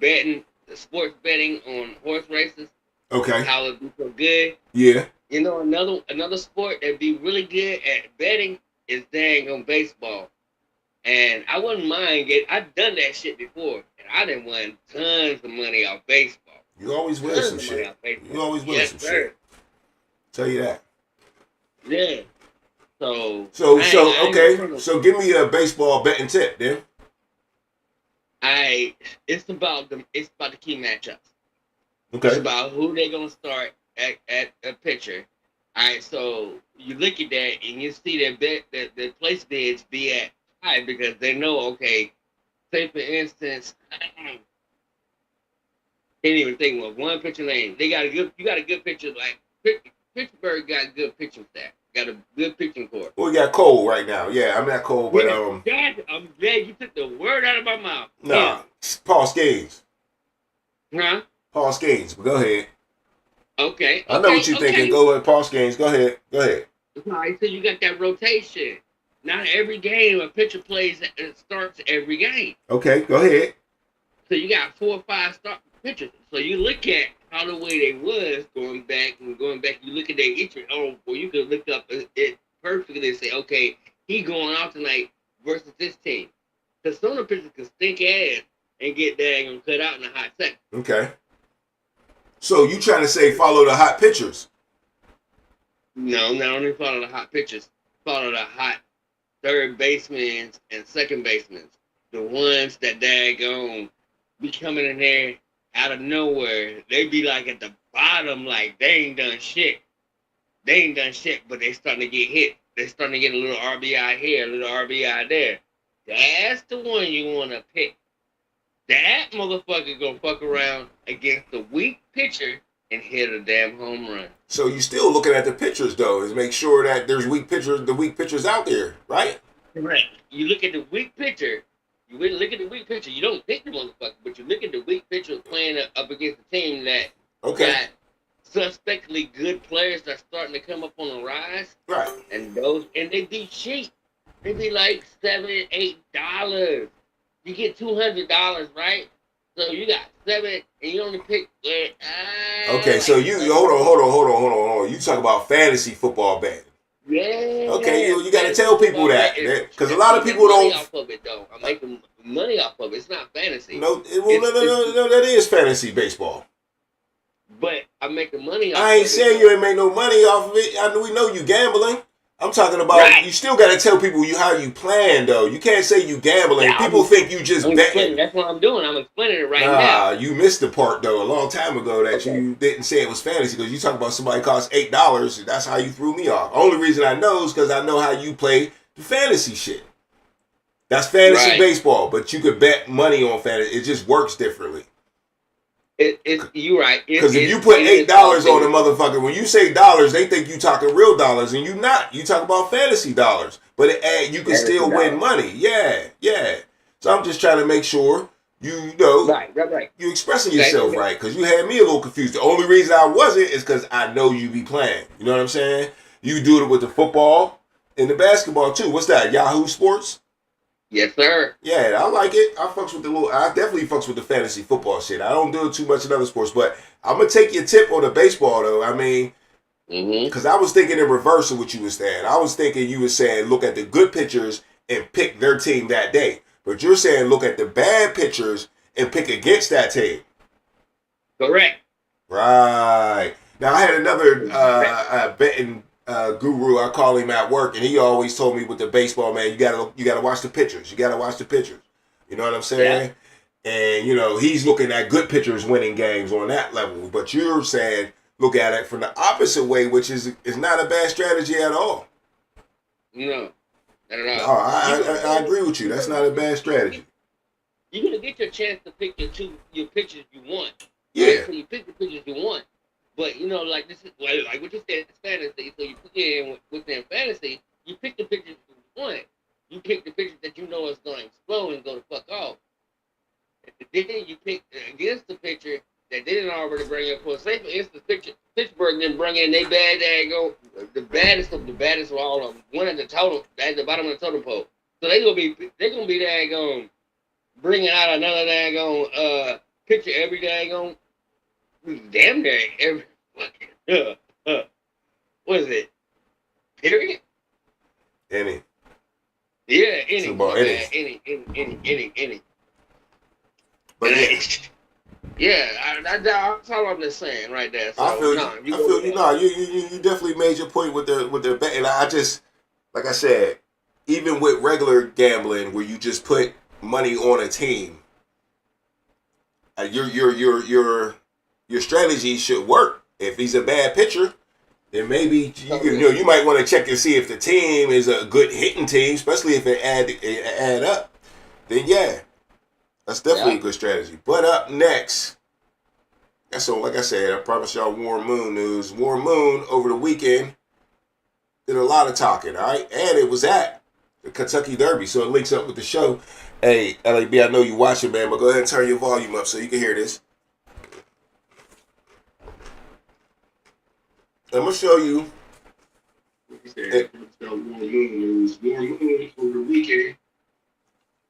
betting, sports betting on horse races? Okay. How it be so good? Yeah. You know, another sport that'd be really good at betting is dang on baseball. And I wouldn't mind I've done that shit before, and I done won tons of money off baseball. You always win some shit. You always win some shit. Tell you that. Yeah. So give me a baseball betting tip, then. It's about the key matchups. Okay. It's about who they're gonna start at a pitcher. All right, so you look at that and you see that the place bids be at high because they know, okay, say for instance, can't even think of one pitcher name. You got a good pitcher like Pittsburgh got a good pitching staff. Got a good pitching corps. Well, we got Cole right now. Yeah, I'm not Cole, but I'm glad you took the word out of my mouth. Nah, yeah. Paul Skeens. Huh? Paul Skeens, but go ahead. Okay. I know what you're thinking. Go ahead, Paul Skeens. Go ahead. All right, so you got that rotation. Not every game a pitcher plays starts every game. Okay, go ahead. So you got 4 or 5 start pitchers. So you look at how the way they was going back. You look at their history. Oh, well, you can look up it perfectly and say, okay, he going out tonight versus this team. Because some of the pitchers can stink ass and get dang and cut out in a hot second. Okay. So you trying to say follow the hot pitchers? No, not only follow the hot pitchers, follow the hot third basemen and second basemen. The ones that daggone be coming in there out of nowhere. They be like at the bottom, like they ain't done shit. But they starting to get hit. They starting to get a little RBI here, a little RBI there. That's the one you want to pick. That motherfucker gonna fuck around against the weak pitcher and hit a damn home run. So you still looking at the pitchers though, is make sure that there's the weak pitchers out there, right? Right. You look at the weak pitcher. You don't pick the motherfucker, but you look at the weak pitcher playing up against a team that got suspectly good players that's starting to come up on the rise. Right. And they be cheap. They be like $7, $8. You get $200, right? So you got 7, and you only pick. Okay, so you hold on. You talk about fantasy football betting. Yeah. Okay, you got to tell people that because a lot of people don't. Off of it though, I'm making money off of it. It's not fantasy. No, that is fantasy baseball. But I'm making money off I ain't of saying you ain't make no money off of it. We know you gambling. I'm talking about you still got to tell people how you plan though. You can't say you gambling. Yeah, people think you just betting. That's what I'm doing. I'm explaining it right now. You missed the part though a long time ago that you didn't say it was fantasy because you talk about somebody costs $8. That's how you threw me off. Only reason I know is because I know how you play the fantasy shit. That's fantasy baseball, but you could bet money on fantasy. It just works differently. You're right. Because if you put $8 on a motherfucker, when you say dollars, they think you talking real dollars, and you not. You talk about fantasy dollars, but you can still win money. Yeah. So I'm just trying to make sure you know you expressing yourself right, because you had me a little confused. The only reason I wasn't is because I know you be playing. You know what I'm saying? You do it with the football and the basketball too. What's that? Yahoo Sports? Yes, sir. Yeah, I like it. I definitely fucks with the fantasy football shit. I don't do it too much in other sports, but I'm gonna take your tip on the baseball though. I mean, because I was thinking in reverse of what you was saying. I was thinking you were saying look at the good pitchers and pick their team that day, but you're saying look at the bad pitchers and pick against that team. Correct. Right. Now I had another betting guru. I call him at work, and he always told me with the baseball, man, you gotta watch the pitchers. You gotta watch the pitchers. You know what I'm saying? Yeah. And you know he's looking at good pitchers winning games on that level. But you're saying look at it from the opposite way, which is not a bad strategy at all. No, not at No, all. I agree with you. That's not a bad strategy. You're gonna get your chance to pick your pitchers you want. Yeah. Right? So you pick the pitchers you want. But you know, like this is like what you said, it's fantasy. So you put in within fantasy, you pick the pitchers you want. You pick the pitchers that you know is gonna explode and go the fuck off. And then you pick against the pitcher that didn't already bring up. For say for instance, Pittsburgh didn't bring in they bad daggone the baddest of all of them. One at the bottom of the totem pole. So they're gonna be daggone bringing out another daggone pitcher every daggone. Damn near every fucking what is it? Period? Any. Yeah, any. Football, Any. But that's all I'm just saying right there. So, I feel you. No, you definitely made your point with the bet, and I just like I said, even with regular gambling where you just put money on a team, your strategy should work. If he's a bad pitcher, then maybe you might want to check and see if the team is a good hitting team, especially if it add up. Then yeah, that's definitely a good strategy. But up next, so like I said, I promised y'all Warren Moon news. Warren Moon over the weekend did a lot of talking, all right, and it was at the Kentucky Derby, so it links up with the show. Hey, LAB, I know you watching, man, but go ahead and turn your volume up so you can hear this. I'm going to show you. Warren Moon over the weekend.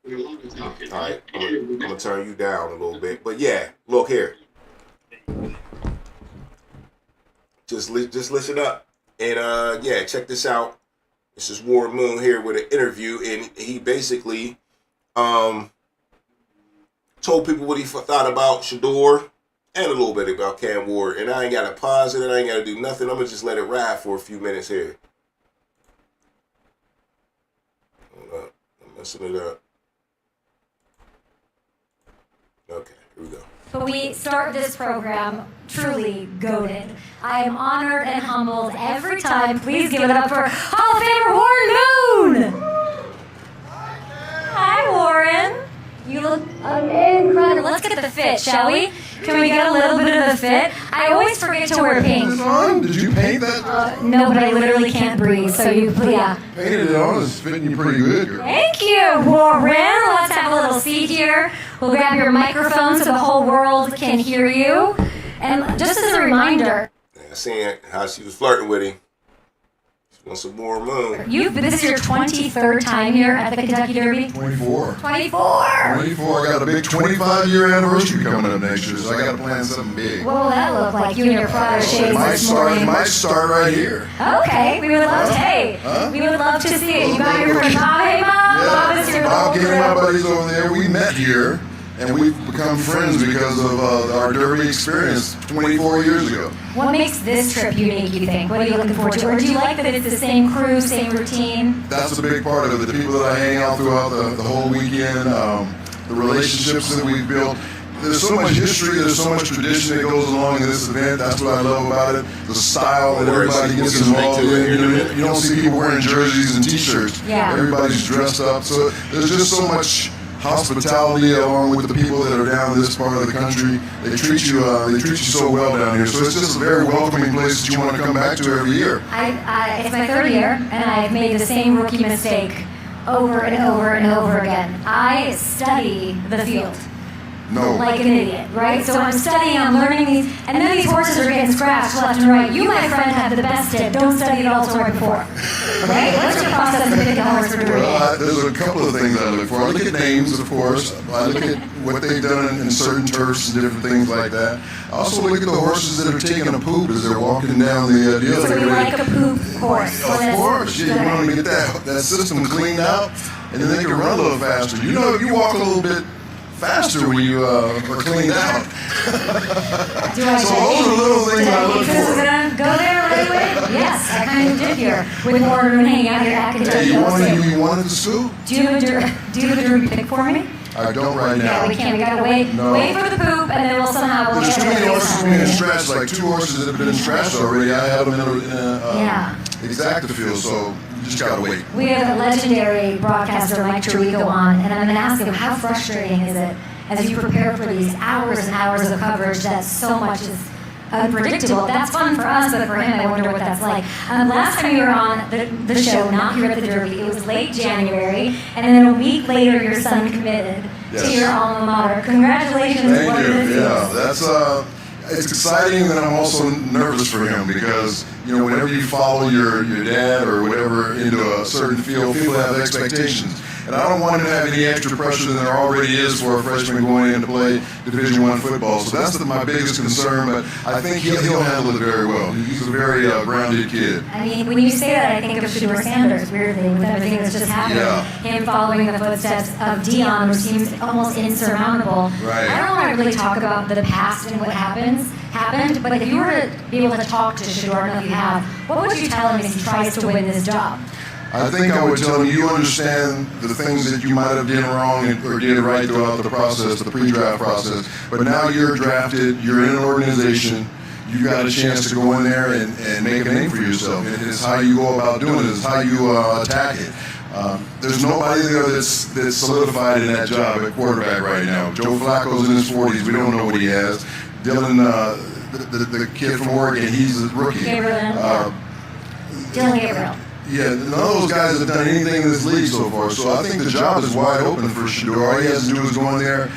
All right, I'm going to turn you down a little bit. But yeah, look here. Just listen up. And yeah, check this out. This is Warren Moon here with an interview. And he basically told people what he thought about Shedeur and a little bit about Cam Ward. And I ain't got to pause it. I ain't got to do nothing. I'm going to just let it ride for a few minutes here. Hold up. I'm messing it up. Okay, here we go. But we start this program truly goated. I am honored and humbled every time. Please give it up for Hall of Famer Warren Moon. Hi, Warren. You look incredible. Let's get the fit, shall we? Can we get a little bit of the fit? I always forget to wear pink. Is it on? Did you paint that? No, but I literally can't breathe, so yeah. Painted it on. It's fitting you pretty good, girl. Thank you, Warren. Let's have a little seat here. We'll grab your microphone so the whole world can hear you. And just as a reminder, I seen how she was flirting with him. She wants some more Moon. this is your 23rd time here at the Kentucky Derby? 24. 24! I got a big 25-year anniversary coming up next year, so I got to plan something big. What will that look like? You and your Prada shades this morning. Might start right here. Okay, we would love we would love to see it. You got your friend Bob. Hey, Bob. Bob is your Bob little came, my friend. buddies over there. We met here, and we've become friends because of our Derby experience 24 years ago. What makes this trip unique, you think? What are you looking forward to? Or do you like that it's the same crew, same routine? That's a big part of it. The people that I hang out throughout the whole weekend, the relationships that we've built. There's so much history, there's so much tradition that goes along in this event. That's what I love about it. The style that everybody gets involved in. You don't see people wearing jerseys and T-shirts. Yeah. Everybody's dressed up. So there's just so much hospitality along with the people that are down this part of the country. They treat you so well down here. So it's just a very welcoming place that you want to come back to every year. It's my third year, and I've made the same rookie mistake over and over and over again. I study the field. No. Like an idiot, right? So I'm studying, I'm learning these, and then these horses are getting scratched left and right. You, my friend, have the best tip. Don't study it all till right before. Right? What's your process of picking a horse for Derby? Well, there's a couple of things I look for. I look at names, of course. I look at what they've done in certain turfs and different things like that. I also look at the horses that are taking a poop as they're walking down the other So you like a poop horse? Of course, yeah. You want to get that system cleaned out, and then they can run a little faster. You know, if you walk a little bit faster when you are cleaned out. Do I So those are little things I look Chris is for. gonna go there right away? Yes, I kind of did here with Warren Moon hanging out here at Hey, Kentucky. you wanted the scoop? Do you have a derby pick for me? I don't right now. Yeah, we can't. We gotta wait. No. Wait for the poop, and then we'll somehow. There's too many horses being scratched, like 2 horses that have been scratched already. I had them in a exacta-field, so you just gotta wait. We have a legendary broadcaster, Mike Tirico, on, and I'm gonna ask him, how frustrating is it as you prepare for these hours and hours of coverage that so much is unpredictable? That's fun for us, but for him, I wonder what that's like. Last time you were on the show, not here at the Derby, it was late January, and then a week later, your son committed to your alma mater. Congratulations! Thank What you. it is. Yeah, that's it's exciting, and I'm also nervous for him because whenever you follow your dad or whatever into a certain field, people have expectations. And I don't want him to have any extra pressure than there already is for a freshman going in to play Division I football. So that's my biggest concern, but I think he'll handle it very well. He's a very grounded kid. I mean, when you say that, I think of Shedeur Sanders, weirdly, with everything that's just happened. Yeah. Him following the footsteps of Dion, which seems almost insurmountable. Right. I don't want to really talk about the past and what happened, but if you were to be able to talk to Shedeur, I don't know if you have, what would you tell him as he tries to win this job? I think I would tell him you understand the things that you might have done wrong or did right throughout the process, the pre-draft process. But now you're drafted, you're in an organization, you got a chance to go in there and make a name for yourself. It's how you go about doing it, it's how you attack it. There's nobody there that's solidified in that job at quarterback right now. Joe Flacco's in his 40s, we don't know what he has. Dylan, the kid from Oregon, he's a rookie. Dylan Gabriel. Yeah, none of those guys have done anything in this league so far, so I think the job is wide open for Shedeur. All he has to do is go in there,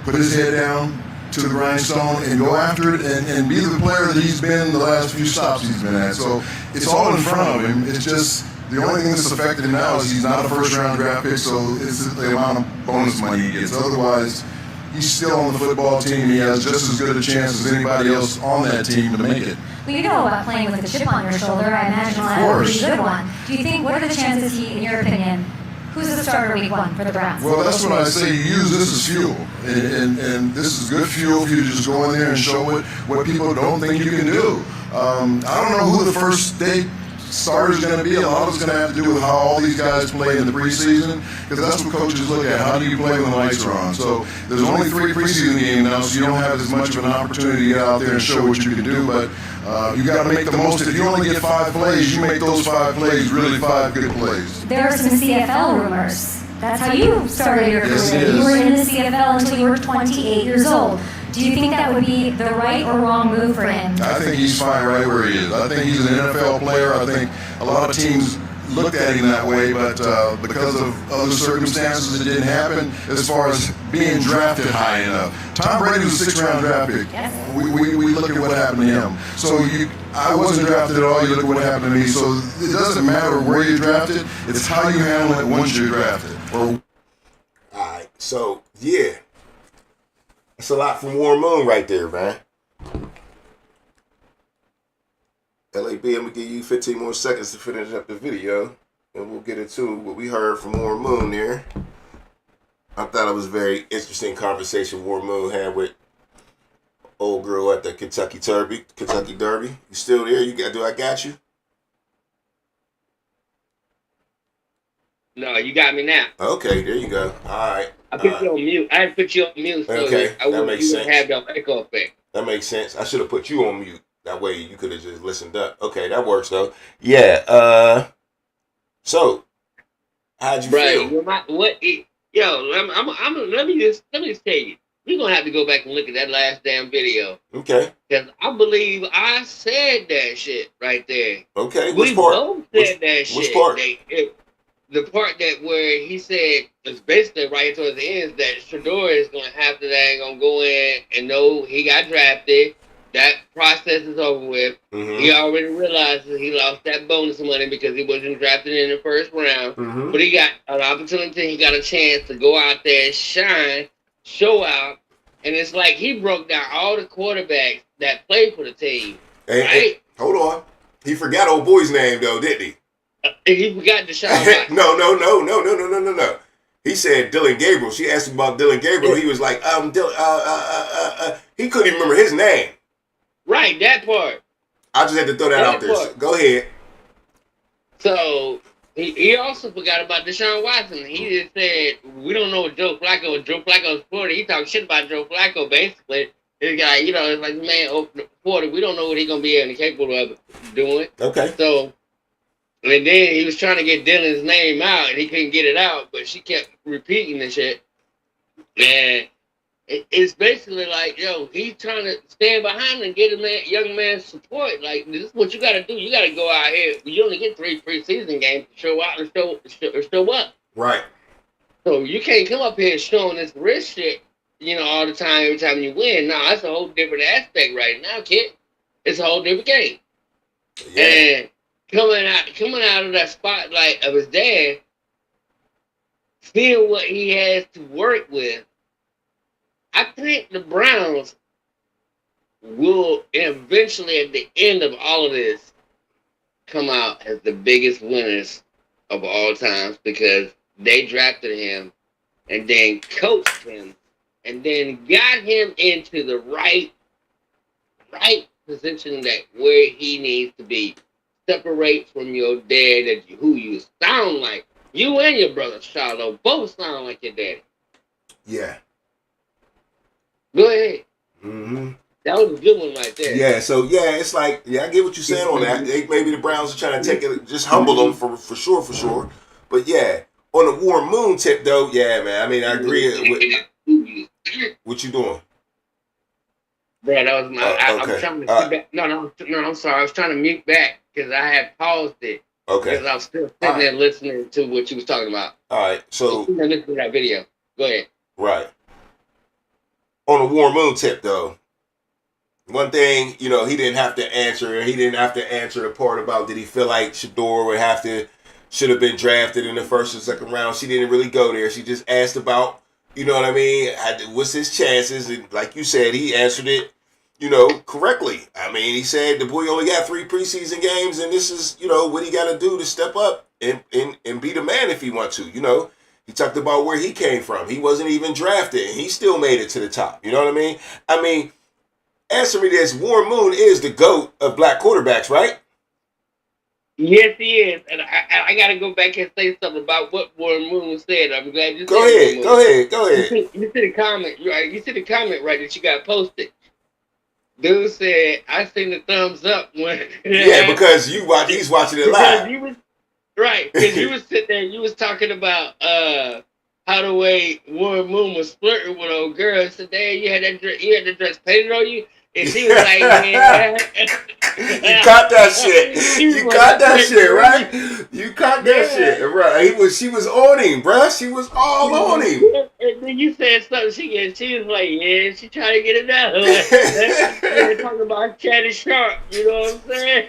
put his head down to the grindstone, and go after it, and be the player that he's been the last few stops he's been at. So it's all in front of him. It's just the only thing that's affected him now is he's not a first-round draft pick, so it's the amount of bonus money he gets. Otherwise, he's still on the football team. He has just as good a chance as anybody else on that team to make it. Well, you know about playing with a chip on your shoulder. I imagine you'll have a pretty good one. Do you think, what are the chances in your opinion, who's the starter week 1 for the Browns? Well, that's what I say. You use this as fuel. And this is good fuel for you to just go in there and show what people don't think you can do. I don't know who the first day starter is going to be. A lot of it's going to have to do with how all these guys play in the preseason, because that's what coaches look at. How do you play when the lights are on? So there's only 3 preseason games now, so you don't have as much of an opportunity to get out there and show what you can do, but you got to make the most. If you only get 5 plays, you make those 5 plays really 5 good plays. There are some CFL rumors. That's how you started your career. Yes, it is. You were in the CFL until you were 28 years old. Do you think that would be the right or wrong move for him? I think he's fine right where he is. I think he's an NFL player. I think a lot of teams looked at him that way, but because of other circumstances, it didn't happen as far as being drafted high enough. Tom Brady was a 6th-round draft pick. Yes. We look at what happened to him. So I wasn't drafted at all. You look at what happened to me. So it doesn't matter where you're drafted. It's how you handle it once you're drafted. All right, so yeah, that's a lot from Warren Moon right there, man. LAB, I'm gonna give you 15 more seconds to finish up the video, and we'll get into what we heard from Warren Moon there. I thought it was a very interesting conversation Warren Moon had with old girl at the Kentucky Derby. You still there? I got you? No, you got me now. Okay, there you go. All right. I put you on mute. I had to put you on mute so Okay, I that makes sense. have the echo effect. That makes sense. I should have put you on mute. That way you could have just listened up. Okay, that works though. Yeah. So, how'd you feel? Let me just tell you. We're gonna have to go back and look at that last damn video. Okay. Because I believe I said that shit right there. Okay. We Which part? both said that shit. Which part? The part that where he said it's basically right towards the end is that Shedeur is gonna have to go in and know he got drafted. That process is over with. Mm-hmm. He already realized that he lost that bonus money because he wasn't drafted in the first round. Mm-hmm. But he got an opportunity. He got a chance to go out there, shine, show out, and it's like he broke down all the quarterbacks that played for the team. Hey, hold on. He forgot old boy's name though, didn't he? He forgot Deshaun Watson. No. He said Dylan Gabriel. She asked him about Dylan Gabriel. He was like, he couldn't even remember his name. Right, that part. I just had to throw that out there. So, go ahead. So he also forgot about Deshaun Watson. He just said we don't know what Joe Flacco. Joe Flacco's 40. He talked shit about Joe Flacco basically. This guy, it's like the man over 40. We don't know what he's gonna be able and capable of doing. Okay. So, and then he was trying to get Dylan's name out, and he couldn't get it out, but she kept repeating the shit. And it's basically like, he's trying to stand behind and get a young man's support. Like, this is what you got to do. You got to go out here. You only get 3 preseason games to show out and show up. Right. So you can't come up here showing this wrist shit, all the time, every time you win. No, that's a whole different aspect right now, kid. It's a whole different game. Yeah. And coming out of that spotlight of his dad, seeing what he has to work with, I think the Browns will eventually, at the end of all of this, come out as the biggest winners of all times because they drafted him and then coached him and then got him into the right position that where he needs to be. Separate from your dad who you sound like. You and your brother Shiloh both sound like your daddy. Yeah. Mm-hmm. Go ahead. That was a good one right there. Yeah, so it's like, I get what you're saying on that. Maybe the Browns are trying to take it, just humble them for sure. But yeah, on the Warren Moon tip though, yeah, man. I mean, I agree with what you doing. Bro, that was my. I was trying to sit back. No, I'm sorry. I was trying to mute back because I had paused it. Okay. Because I was still sitting there listening to what you was talking about. All right, so listen to that video. Go ahead. Right. On the Warren Moon tip though, one thing, he didn't have to answer. He didn't have to answer the part about did he feel like Shedeur should have been drafted in the first or second round. She didn't really go there. She just asked about, you know what I mean, what's his chances? And like you said, he answered it, correctly. I mean, he said the boy only got 3 preseason games, and this is, what he got to do to step up and be the man if he wants to, He talked about where he came from. He wasn't even drafted, and he still made it to the top. You know what I mean? I mean, answer me this. Warren Moon is the GOAT of black quarterbacks, right? Yes, he is. And I got to go back and say something about what Warren Moon said. I'm glad you said Go ahead. You see the comment, right? You see the comment, right, that you got posted. Dude said, I seen the thumbs up when... Yeah, because he's watching it live. Right, because you was sitting there, you was talking about how the way Warren Moon was flirting with old girls. So, Dad, you had the dress painted on you, and she was like, "Yeah." You caught that shit. You caught that shit, right? You caught that shit, right? She was on him, bruh. She was all on him. And then you said something. She was like, "Yeah, she trying to get it down." They're talking about Chatty Sharp. You know what I'm saying?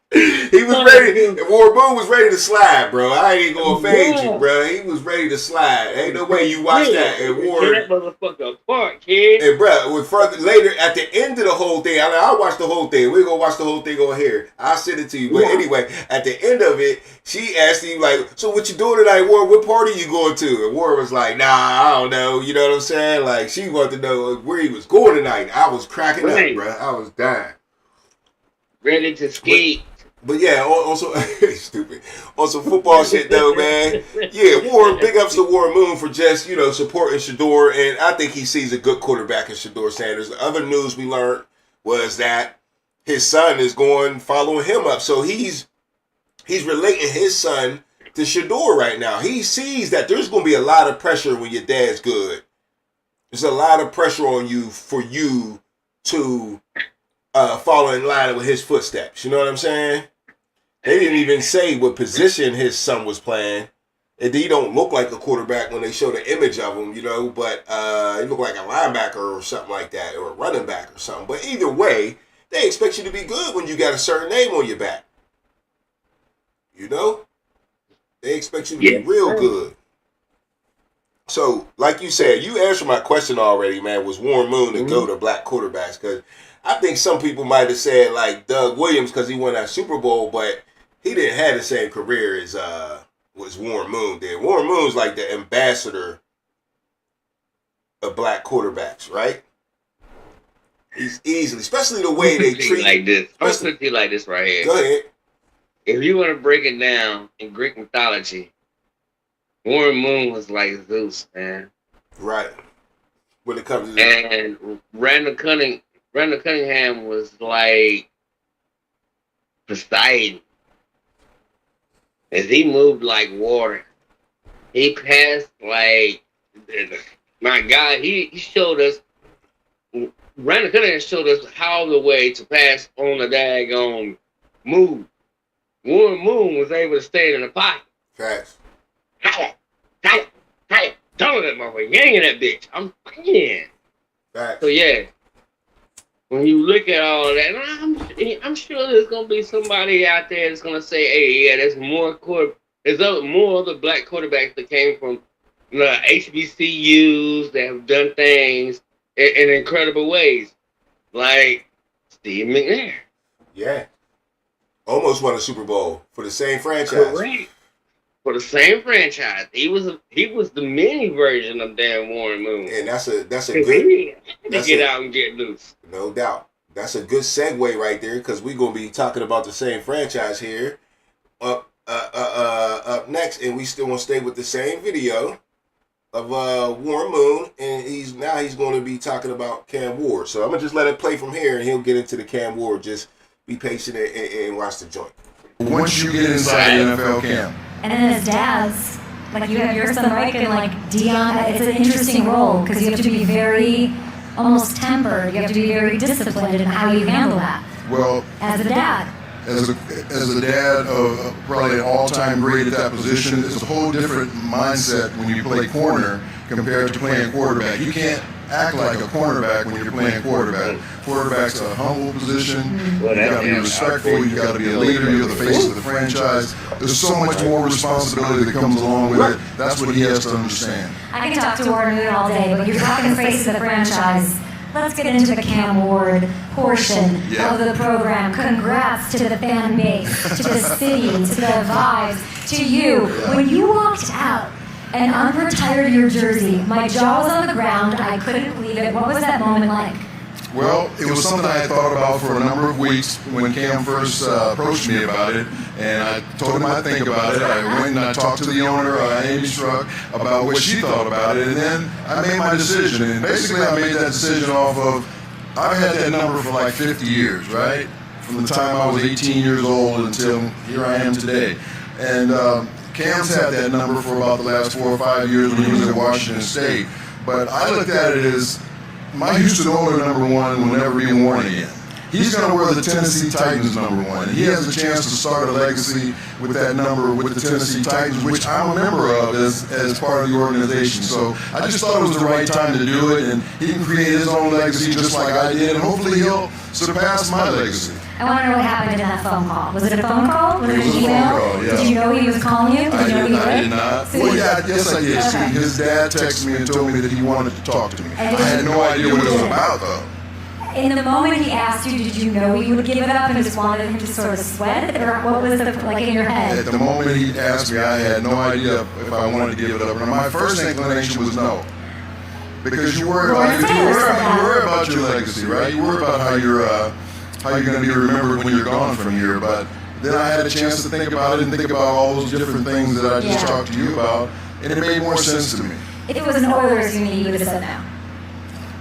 He was ready. Warren Moon was ready to slide, bro. I ain't even gonna fade you, bro. He was ready to slide. Ain't no way you watch that. And Warren, that motherfucker apart, kid. And bro, with further later at the end of the whole thing, I watched the whole thing. We're gonna watch the whole thing on here. I'll send it to you. But anyway, at the end of it, she asked him like, "So what you doing tonight, Warren? What party you going to?" And Warren was like, "Nah, I don't know." You know what I'm saying? Like she wanted to know where he was going tonight. I was cracking up, bro. I was dying. Ready to skate. But yeah, also stupid. On some football shit though, man. Yeah, Warren, big ups to Warren Moon for just, supporting Shedeur, and I think he sees a good quarterback in Shedeur Sanders. The other news we learned was that his son is following him up. So he's relating his son to Shedeur right now. He sees that there's gonna be a lot of pressure when your dad's good. There's a lot of pressure on you for you to follow in line with his footsteps. You know what I'm saying? They didn't even say what position his son was playing. And he don't look like a quarterback when they show the image of him, but he looked like a linebacker or something like that, or a running back or something. But either way, they expect you to be good when you got a certain name on your back. They expect you to be real good. So, like you said, you answered my question already, man. Was Warren Moon the GOAT of black quarterbacks? Because I think some people might have said like Doug Williams because he won that Super Bowl, but he didn't have the same career as was Warren Moon did. Warren Moon's like the ambassador of black quarterbacks, right? He's easily, especially the way they treat like this. I'm especially- gonna put it like this right here. Go ahead. If you want to break it down in Greek mythology, Warren Moon was like Zeus, man. Right. When it comes to And Randall Cunningham was like Poseidon. As he moved like water, he passed like my God. He showed us. Randall Cunningham showed us how the way to pass on the daggone move. Warren Moon was able to stay in the pocket. facts. Hey, tell that motherfucker, yanking that bitch. I'm fucking. Facts. So yeah, when you look at all of that, I'm sure there's gonna be somebody out there that's gonna say, "Hey, yeah, there's more other black quarterbacks that came from HBCUs that have done things in incredible ways, like Steve McNair." Yeah. Almost won a Super Bowl for the same franchise. Correct. For the same franchise, he was the mini version of Dan Warren Moon. And that's a Cause good, he had to that's get a- out and get loose. no doubt. That's a good segue right there because we're gonna be talking about the same franchise here up next, and we still want to stay with the same video of Warren Moon, and he's going to be talking about Cam Ward. So I'm gonna just let it play from here, and he'll get into the Cam Ward. Just be patient and watch the joint. Once you get inside the NFL, Cam, And then his dad's, like you have your son Mike and like Dion, it's an interesting role because you have to be very, almost tempered. You have to be very disciplined in how you handle that well, as a dad. as a dad of probably an all-time great at that position, it's a whole different mindset when you play corner compared to playing quarterback. You can't act like a cornerback when you're playing quarterback. Quarterback's a humble position. You got to be respectful. You got to be a leader. You're the face of the franchise. There's so much more responsibility that comes along with it. That's what he has to understand. I can talk to Warren Moon all day, but you're talking face of the franchise. Let's get into the Cam Ward portion of the program. Congrats to the fan base, to the city, to the vibes, to you. When you walked out and unretired your jersey, my jaw was on the ground. I couldn't believe it. What was that moment like? Well, it was something I had thought about for a number of weeks when Cam first approached me about it, and I told him I'd think about it. I went and I talked to the owner, Amy Struck, about what she thought about it, and then I made my decision. And basically I made that decision off of, I've had that number for like 50 years, right? From the time I was 18 years old until here I am today. And Cam's had that number for about the last 4 or 5 years when he was at Washington State. But I looked at it as, my Houston Oilers number one will never be worn again. He's going to wear the Tennessee Titans number one. He has a chance to start a legacy with that number with the Tennessee Titans, which I'm a member of as part of the organization. So I just thought it was the right time to do it, and he can create his own legacy just like I did, and hopefully he'll surpass my legacy. I want to know what happened in that phone call. Was it a phone call? Was it It was an a phone email? call, yeah. Did you know he was calling you? Did you know he would? I did not. So Well, you- yeah, yes, I did. Okay. His dad texted me and told me that he wanted to talk to me. I And did had you- no idea what it was about, though. In the moment he asked you, did you know he would give it up and just wanted him to sort of sweat it? Or what was the, like in your head? At the moment he asked me, I had no idea if I wanted to give it up. And my first inclination was no. Because you worry about your legacy, right? You worry about how you're going to be remembered when you're gone from here. But then I had a chance to think about it and think about all those different things that I just Yeah. talked to you about, and it made more sense to me. If it was an Oilers uni, you would have said no.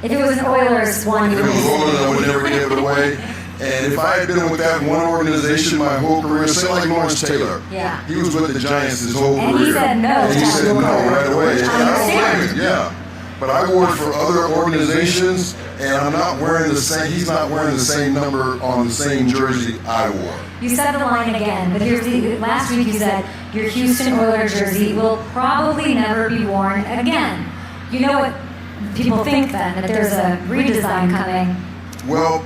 If it was an Oilers one, you If would it was have Oilers, I said would never give it away. And if I had been with that one organization my whole career, say like Lawrence Taylor, Yeah. he was with the Giants his whole And he career. said no And he to said no Taylor. right away. Which And I I don't blame understand. him, yeah. But I wore it for other organizations, and I'm not wearing the same. He's not wearing the same number on the same jersey I wore. You said the line again, but here's the last week you said your Houston Oilers jersey will probably never be worn again. You know what people think then, that there's a redesign coming. Well,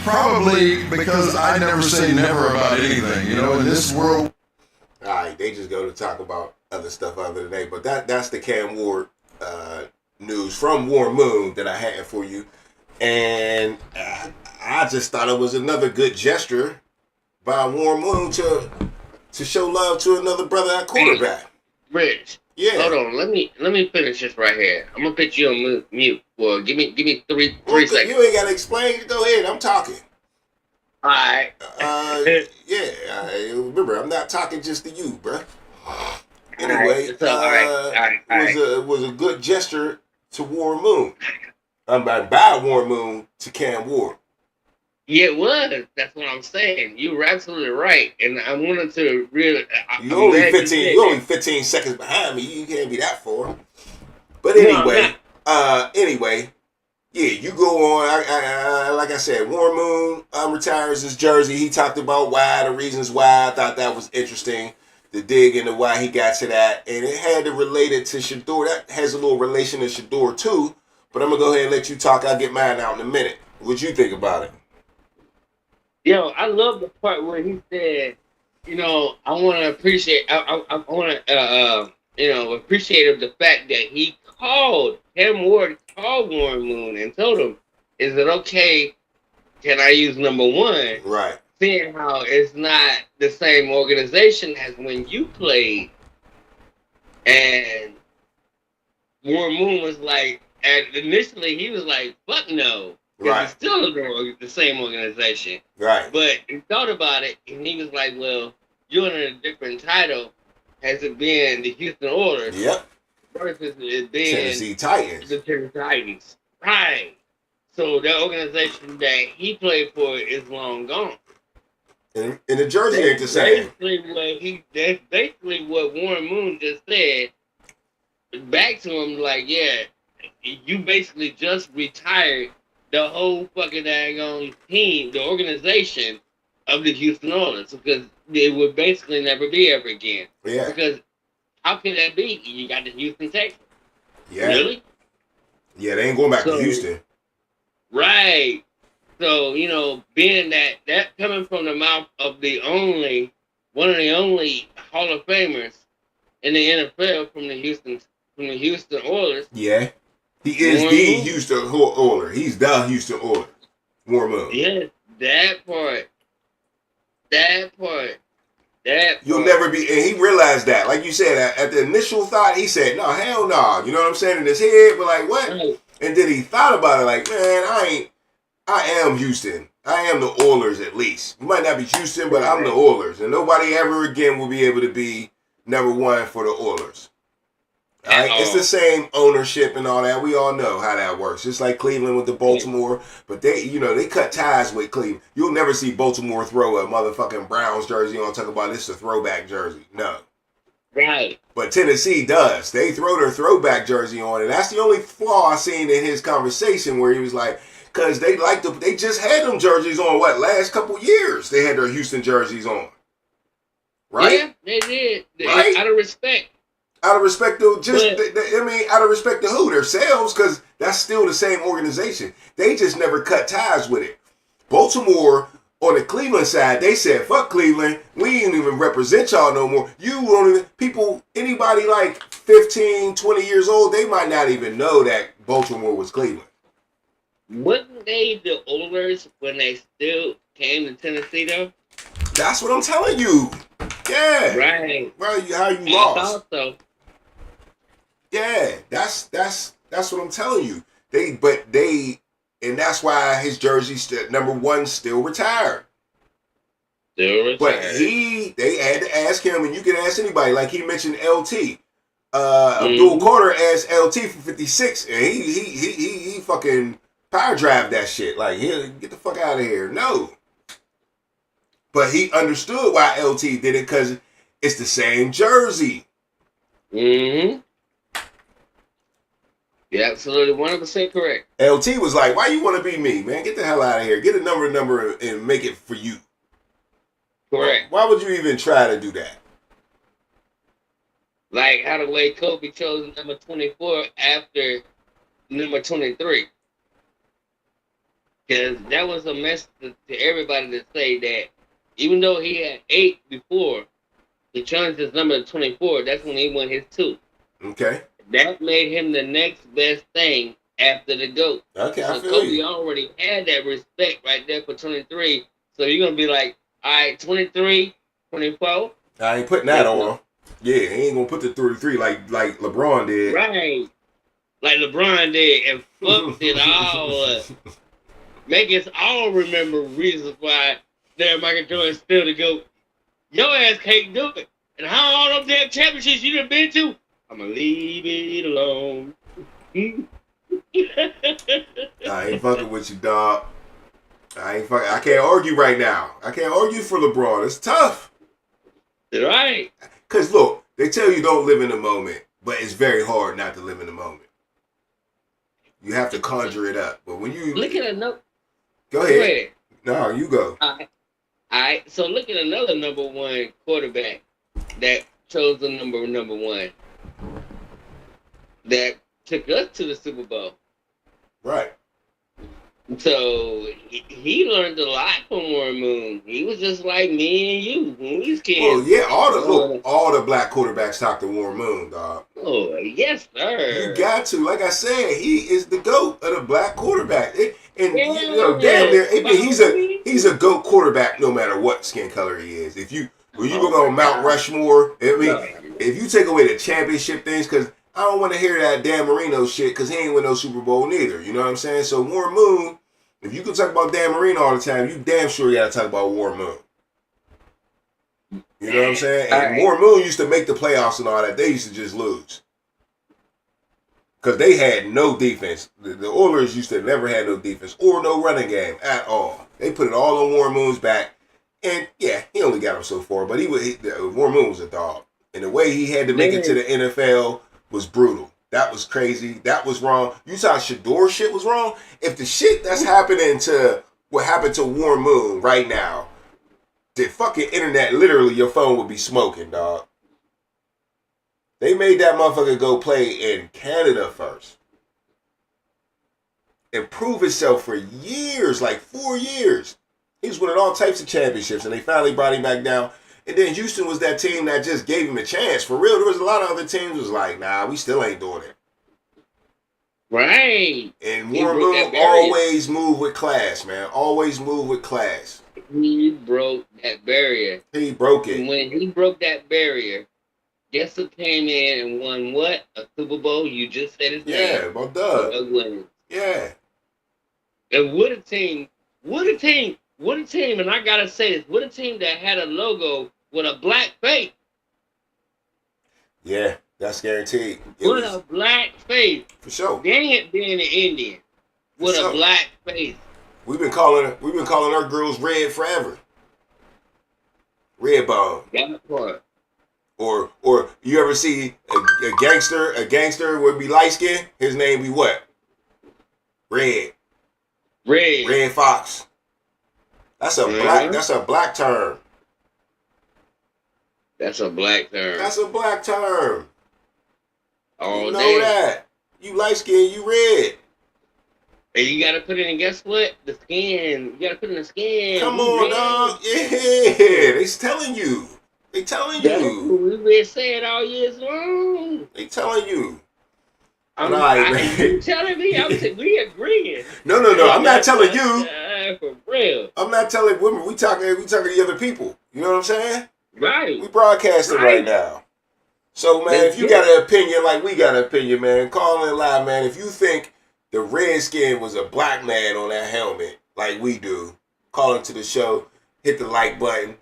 probably because I never say never about anything. You know, in this world. All right, they just go to talk about other stuff other than they. But that's the Cam Ward news from Warren Moon that I had for you, and I just thought it was another good gesture by Warren Moon to show love to another brother at quarterback. Rich, Yeah. Hold on, let me finish this right here. I'm gonna put you on mute. Well, give me three Well, seconds. you ain't gotta explain. Go ahead. I'm talking. All right. Yeah. Remember, I'm not talking just to you, bruh. Anyway, All right. it was a good gesture to Warren Moon. By Warren Moon to Cam Ward. Yeah, it was. That's what I'm saying. You were absolutely right, and I wanted to really. You only 15 seconds behind me. You can't be that far. But anyway, yeah, you go on. I like I said, Warren Moon retires his jersey. He talked about the reasons why. I thought that was interesting to dig into why he got to that, and it had to relate it to Shador. That has a little relation to Shador too. But I'm gonna go ahead and let you talk. I'll get mine out in a minute. What you think about it? Yo, I love the part where he said, I want to appreciate. I want to, appreciate the fact that he called Cam Ward, called Warren Moon, and told him, "Is it okay? Can I use number one?" Right. Seeing how it's not the same organization as when you played, and Warren Moon was like, and initially he was like, "Fuck no." Right. It's still the same organization. Right. But he thought about it, and he was like, well, you're in a different title. Has it been the Houston Oilers? Yep. Versus it being Tennessee Titans. The Tennessee Titans. Right. So that organization that he played for is long gone. And the jersey ain't the same. That's basically what Warren Moon just said. Back to him, like, yeah, you basically just retired the whole fucking daggone team, the organization of the Houston Oilers, because it would basically never be ever again. Yeah. Because how can that be? You got the Houston Texans. Yeah. Really? Yeah, they ain't going back to Houston. Right. So, being that coming from the mouth of one of the only Hall of Famers in the NFL from the Houston Oilers. Yeah. He is Warren the Moon. Houston Oiler. He's the Houston Oilers. Warren Moon. Yes, that part. You'll never be, and he realized that. Like you said, at the initial thought, he said, no, hell no. You know what I'm saying? In his head, but like, what? Right. And then he thought about it like, man, I am Houston. I am the Oilers at least. You might not be Houston, but I'm the Oilers. And nobody ever again will be able to be number one for the Oilers. All right? It's the same ownership and all that. We all know how that works. Just like Cleveland with the Baltimore. But they cut ties with Cleveland. You'll never see Baltimore throw a motherfucking Browns jersey on, talk about this is a throwback jersey. No. Right. But Tennessee does. They throw their throwback jersey on. And that's the only flaw I seen in his conversation where he was like, because they just had them jerseys on, last couple years. They had their Houston jerseys on. Right? Yeah, they did. Right? Out of respect. Out of respect to out of respect to who? Themselves, because that's still the same organization. They just never cut ties with it. Baltimore, on the Cleveland side, they said, fuck Cleveland. We ain't even represent y'all no more. Anybody like 15, 20 years old, they might not even know that Baltimore was Cleveland. Wasn't they the Oilers when they still came to Tennessee, though? That's what I'm telling you. Yeah. Right. How you lost. I thought so. Yeah, that's what I'm telling you. And that's why his jersey number one still retired. But they had to ask him, and you can ask anybody. Like he mentioned, LT. Abdul Carter asked LT for 56, and he fucking power drive that shit. Like, here, get the fuck out of here. No. But he understood why LT did it because it's the same jersey. Mm-hmm. You're absolutely 100% correct. LT was like, why you want to be me, man? Get the hell out of here. Get a number and make it for you. Correct. Why would you even try to do that? Like how the way Kobe chose number 24 after number 23. Because that was a message to everybody to say that even though he had 8 before, he changed his number to 24. That's when he won his 2. Okay. That made him the next best thing after the GOAT. Okay, so I feel Kobe you. already had that respect right there for 23. So you're going to be like, all right, 23, 24. I ain't putting that on him. Yeah, he ain't gonna put the 33 like LeBron did. Right. Like LeBron did and fucked it all up. Make us all remember reasons why damn Michael Jordan still the GOAT. Your ass can't do it. And how all them damn championships you done been to, I'ma leave it alone. I ain't fucking with you, dog. I can't argue right now. I can't argue for LeBron. It's tough. Right. Cause look, they tell you don't live in the moment, but it's very hard not to live in the moment. You have to conjure it up. But when you Look at another. go ahead. No, you go. All right. So look at another number one quarterback that chose the number one that took us to the Super Bowl. Right. So he learned a lot from Warren Moon. He was just like me and you when we was kids. Well, yeah, all the black quarterbacks talk to Warren Moon, dog. Oh, yes, sir. You got to. Like I said, he is the GOAT of the black quarterback. Damn near, he's a GOAT quarterback no matter what skin color he is. When you go on Mount Rushmore, if you take away the championship things, because I don't want to hear that Dan Marino shit, because he ain't win no Super Bowl neither. You know what I'm saying? So Warren Moon, if you can talk about Dan Marino all the time, you damn sure got to talk about Warren Moon. You know what I'm saying? And Warren Moon used to make the playoffs and all that. They used to just lose. Because they had no defense. The Oilers used to never have no defense or no running game at all. They put it all on Warren Moon's back. And yeah, he only got him so far, but Warren Moon was a dog. And the way he had to make it to the NFL was brutal. That was crazy. That was wrong. You thought Shador shit was wrong? If the shit that's happening to what happened to Warren Moon right now, the fucking internet, literally your phone would be smoking, dog. They made that motherfucker go play in Canada first. And prove himself for years, like 4 years. He was winning all types of championships, and they finally brought him back down. And then Houston was that team that just gave him a chance. For real, there was a lot of other teams was like, nah, we still ain't doing it. Right. And Warren Moon always moved with class, man. Always moved with class. He broke that barrier. He broke it. And when he broke that barrier, guess who came in and won what? A Super Bowl? You just said his name. Yeah, about Doug. Doug Williams. Yeah. And what a team, and I gotta say this, what a team that had a logo with a black face. Yeah, that's guaranteed. A black face. For sure. Dang it being an Indian with a black face. We've been calling our girls red forever. Red bone. That part. Or you ever see a gangster would be light skinned, his name be what? Red Fox. That's a black term. That's a black term. That's a black term. All you know day. that. You light skinned, you red. And you gotta put it in, guess what? The skin. You gotta put it in the skin. Come on, dog. Yeah. They telling you. That's what we've been saying all years long. They telling you. You telling me? We agreeing. No. I'm not telling you. For real. I'm not telling women. We talking to the other people. You know what I'm saying? Right. We broadcasting right now. So, man, if you got an opinion like we got an opinion, man, call in live, man. If you think the Redskin was a black man on that helmet like we do, call into the show, hit the like button,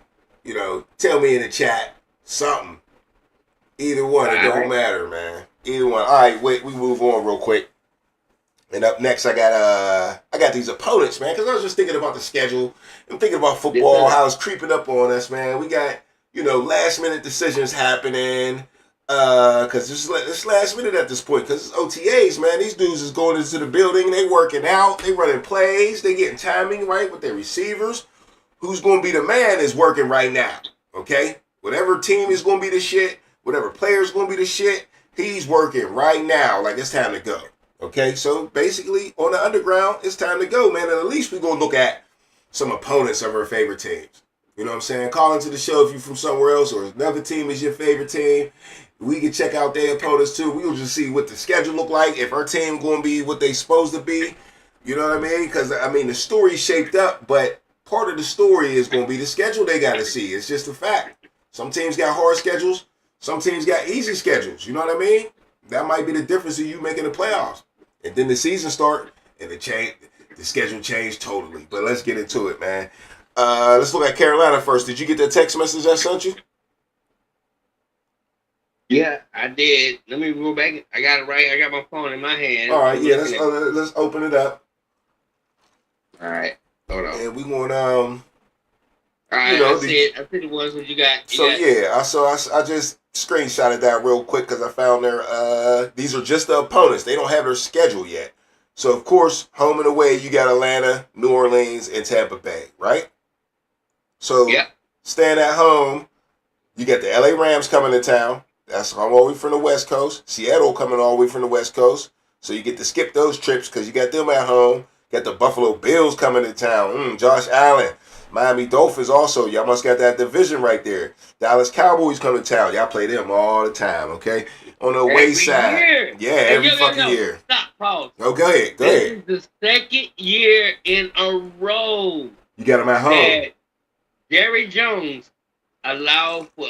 tell me in the chat something. Either one, it don't matter, man. Either one. All right, wait, we move on real quick. And up next, I got these opponents, man, because I was just thinking about the schedule. I'm thinking about football, how it's creeping up on us, man. We got, last minute decisions happening. Because it's last minute at this point. Because it's OTAs, man. These dudes is going into the building. They working out. They running plays. They getting timing right with their receivers. Who's going to be the man is working right now. Okay? Whatever team is going to be the shit, whatever player is going to be the shit, he's working right now like it's time to go. Okay? So basically, on the underground, it's time to go, man. And at least we're going to look at some opponents of our favorite teams. You know what I'm saying? Call into the show if you're from somewhere else or another team is your favorite team. We can check out their opponents too. We'll just see what the schedule look like. If our team going to be what they supposed to be. You know what I mean? Because, the story's shaped up, but part of the story is going to be the schedule they got to see. It's just a fact. Some teams got hard schedules. Some teams got easy schedules. You know what I mean? That might be the difference of you making the playoffs. And then the season start and the schedule changed totally. But let's get into it, man. Let's look at Carolina first. Did you get that text message I sent you? Yeah, I did. Let me go back. I got it right. I got my phone in my hand. All right, yeah. Let's open it up. All right, hold on. And we going All right, I see the ones that you got. I just screenshotted that real quick because I found these are just the opponents. They don't have their schedule yet. So of course, home and away, you got Atlanta, New Orleans, and Tampa Bay, right? So staying at home, you got the LA Rams coming to town. That's all the way from the West Coast. Seattle coming all the way from the West Coast. So you get to skip those trips because you got them at home. Got the Buffalo Bills coming to town. Josh Allen. Miami Dolphins also. Y'all must got that division right there. Dallas Cowboys come to town. Y'all play them all the time, okay? On the away side. Year. Yeah, every fucking year. Stop, pause. Oh, go ahead. This is the second year in a row. You got them at home. That Jerry Jones allowed for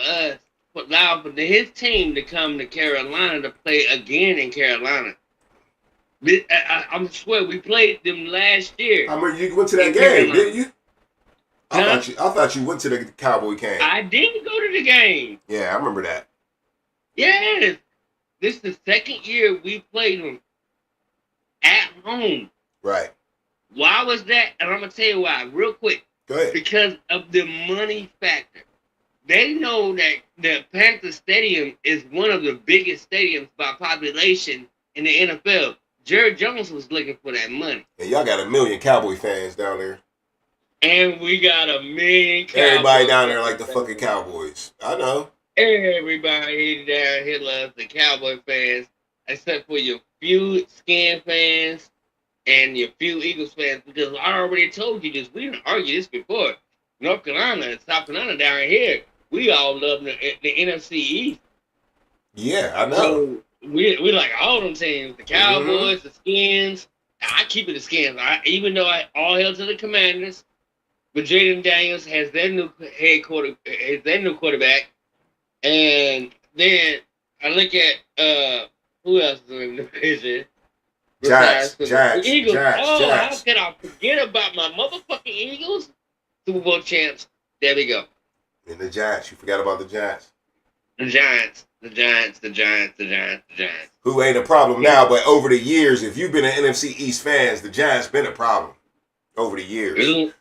his team to come to Carolina to play again in Carolina. I swear, we played them last year. I remember you went to that game, Carolina. Didn't you? I thought you went to the Cowboy game. I didn't go to the game. Yeah, I remember that. Yes. This is the second year we played them at home. Right. Why was that? And I'm going to tell you why, real quick. Go ahead. Because of the money factor. They know that the Panther Stadium is one of the biggest stadiums by population in the NFL. Jerry Jones was looking for that money. And y'all got 1 million Cowboy fans down there. And we got 1 million Cowboys. Everybody down there like the fucking Cowboys. I know. Everybody down here loves the Cowboy fans, except for your few Skin fans and your few Eagles fans. Because I already told you this. We didn't argue this before. North Carolina and South Carolina down here, we all love the NFC East. Yeah, I know. So we like all them teams. The Cowboys, the Skins. I keep it the Skins. Even though I all hail to the Commanders. But Jaden Daniels has their new quarterback. And then I look at who else is in the division? Giants. Eagles. Giants. How could I forget about my motherfucking Eagles? Super Bowl champs. There we go. And the Giants. You forgot about the Giants. The Giants. Who ain't a problem now, but over the years, if you've been an NFC East fans, the Giants been a problem over the years.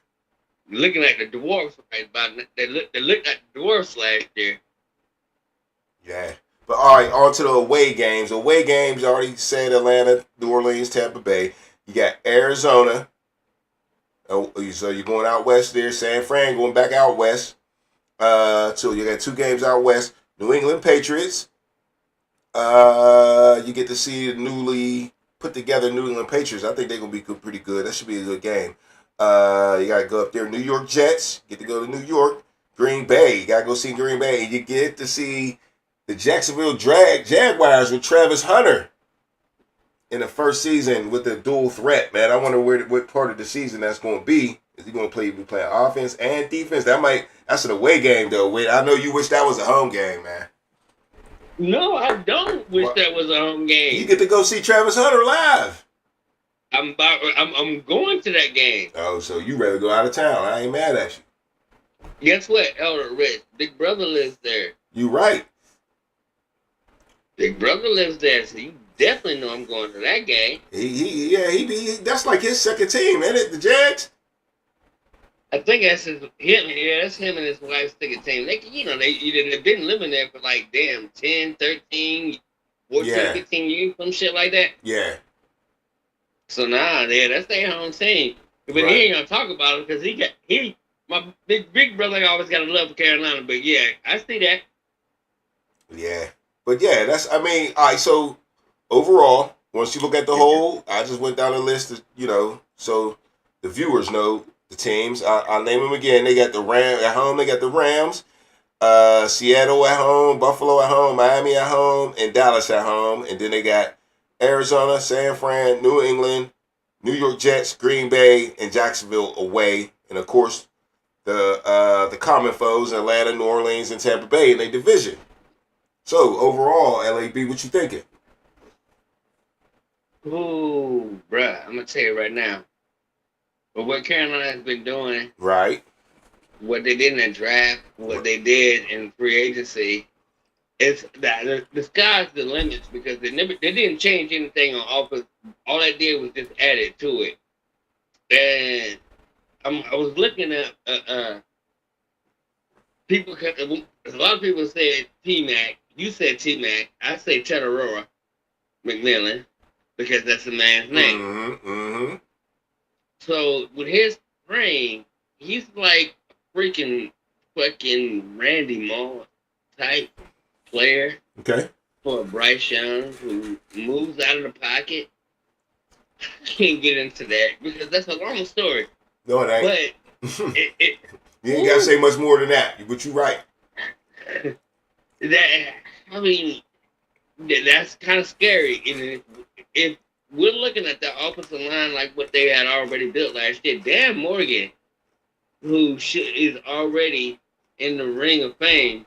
Looking at the Dwarfs right about they looked at the Dwarfs last year. Yeah. But all right, on to the away games. Away games, I already said Atlanta, New Orleans, Tampa Bay. You got Arizona. Oh, so you're going out west there. San Fran going back out west. So you got 2 games out west. New England Patriots. You get to see the newly put together New England Patriots. I think they're going to be pretty good. That should be a good game. You got to go up there. New York Jets. Get to go to New York. Green Bay. You got to go see Green Bay. You get to see the Jacksonville Jaguars with Travis Hunter in the first season with the dual threat, man. I wonder what part of the season that's going to be. Is he going to be playing offense and defense? That's an away game, though. I know you wish that was a home game, man. No, I don't wish that was a home game. You get to go see Travis Hunter live. I'm going to that game. Oh, so you rather go out of town. I ain't mad at you. Guess what, Elder Rich? Big Brother lives there. You right. Big Brother lives there, so you definitely know I'm going to that game. That's like his second team, ain't it? The Jags? I think that's him. Yeah, that's him and his wife's second team. They've been living there for 10, 13, 14, 15 years, some shit like that. Yeah. So that's their home team. But he ain't gonna talk about it because my big brother always got a love for Carolina. But yeah, I see that. Yeah. But yeah, all right, so overall, once you look at the whole, I just went down the list of, so the viewers know the teams. I'll name them again. They got the Rams at home, they got the Rams, Seattle at home, Buffalo at home, Miami at home, and Dallas at home. And then they got Arizona, San Fran, New England, New York Jets, Green Bay, and Jacksonville away. And of course, the common foes, Atlanta, New Orleans, and Tampa Bay in their division. So overall, LAB, what you thinking? Ooh, bruh, I'm gonna tell you right now. But what Carolina has been doing, Right. what they did in the draft, what they did in free agency, it's that the sky's the limits because they didn't change anything on offense. All they did was just added to it. And I was looking at people. A lot of people said T Mac. You said T Mac. I say Tenorora McMillan because that's the man's name. Mm-hmm. Mm-hmm. So with his frame, he's like a freaking fucking Randy Moss type player Okay. for Bryce Young who moves out of the pocket. I can't get into that because that's a long story. No, it ain't. But it You ain't gotta say much more than that, but you right. that I mean that's kind of scary. And if we're looking at the offensive line like what they had already built last year, Dan Morgan, who is already in the Ring of Fame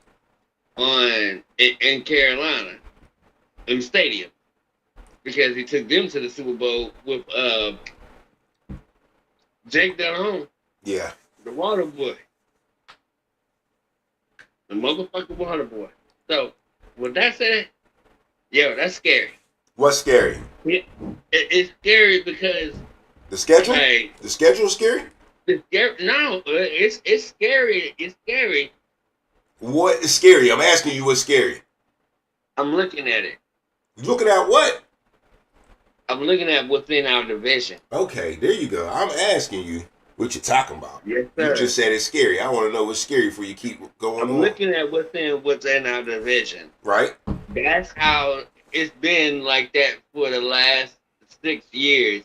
in Carolina, in the stadium, because he took them to the Super Bowl with Jake Delhomme, Yeah. the Water Boy, the motherfucking Water Boy. So with that said, yo, that's scary. What's scary? It's scary because The schedule? like The schedule's scary? it's scary. No, it's scary. It's scary. What is scary? I'm asking you what's scary. I'm looking at it. You looking at what? I'm looking at within our division. Okay, there you go. I'm asking you what you're talking about. Yes, You sir. just said it's scary. I want to know what's scary before you keep going I'm on. looking at within our division. Right? That's how it's been like that for the last 6 years.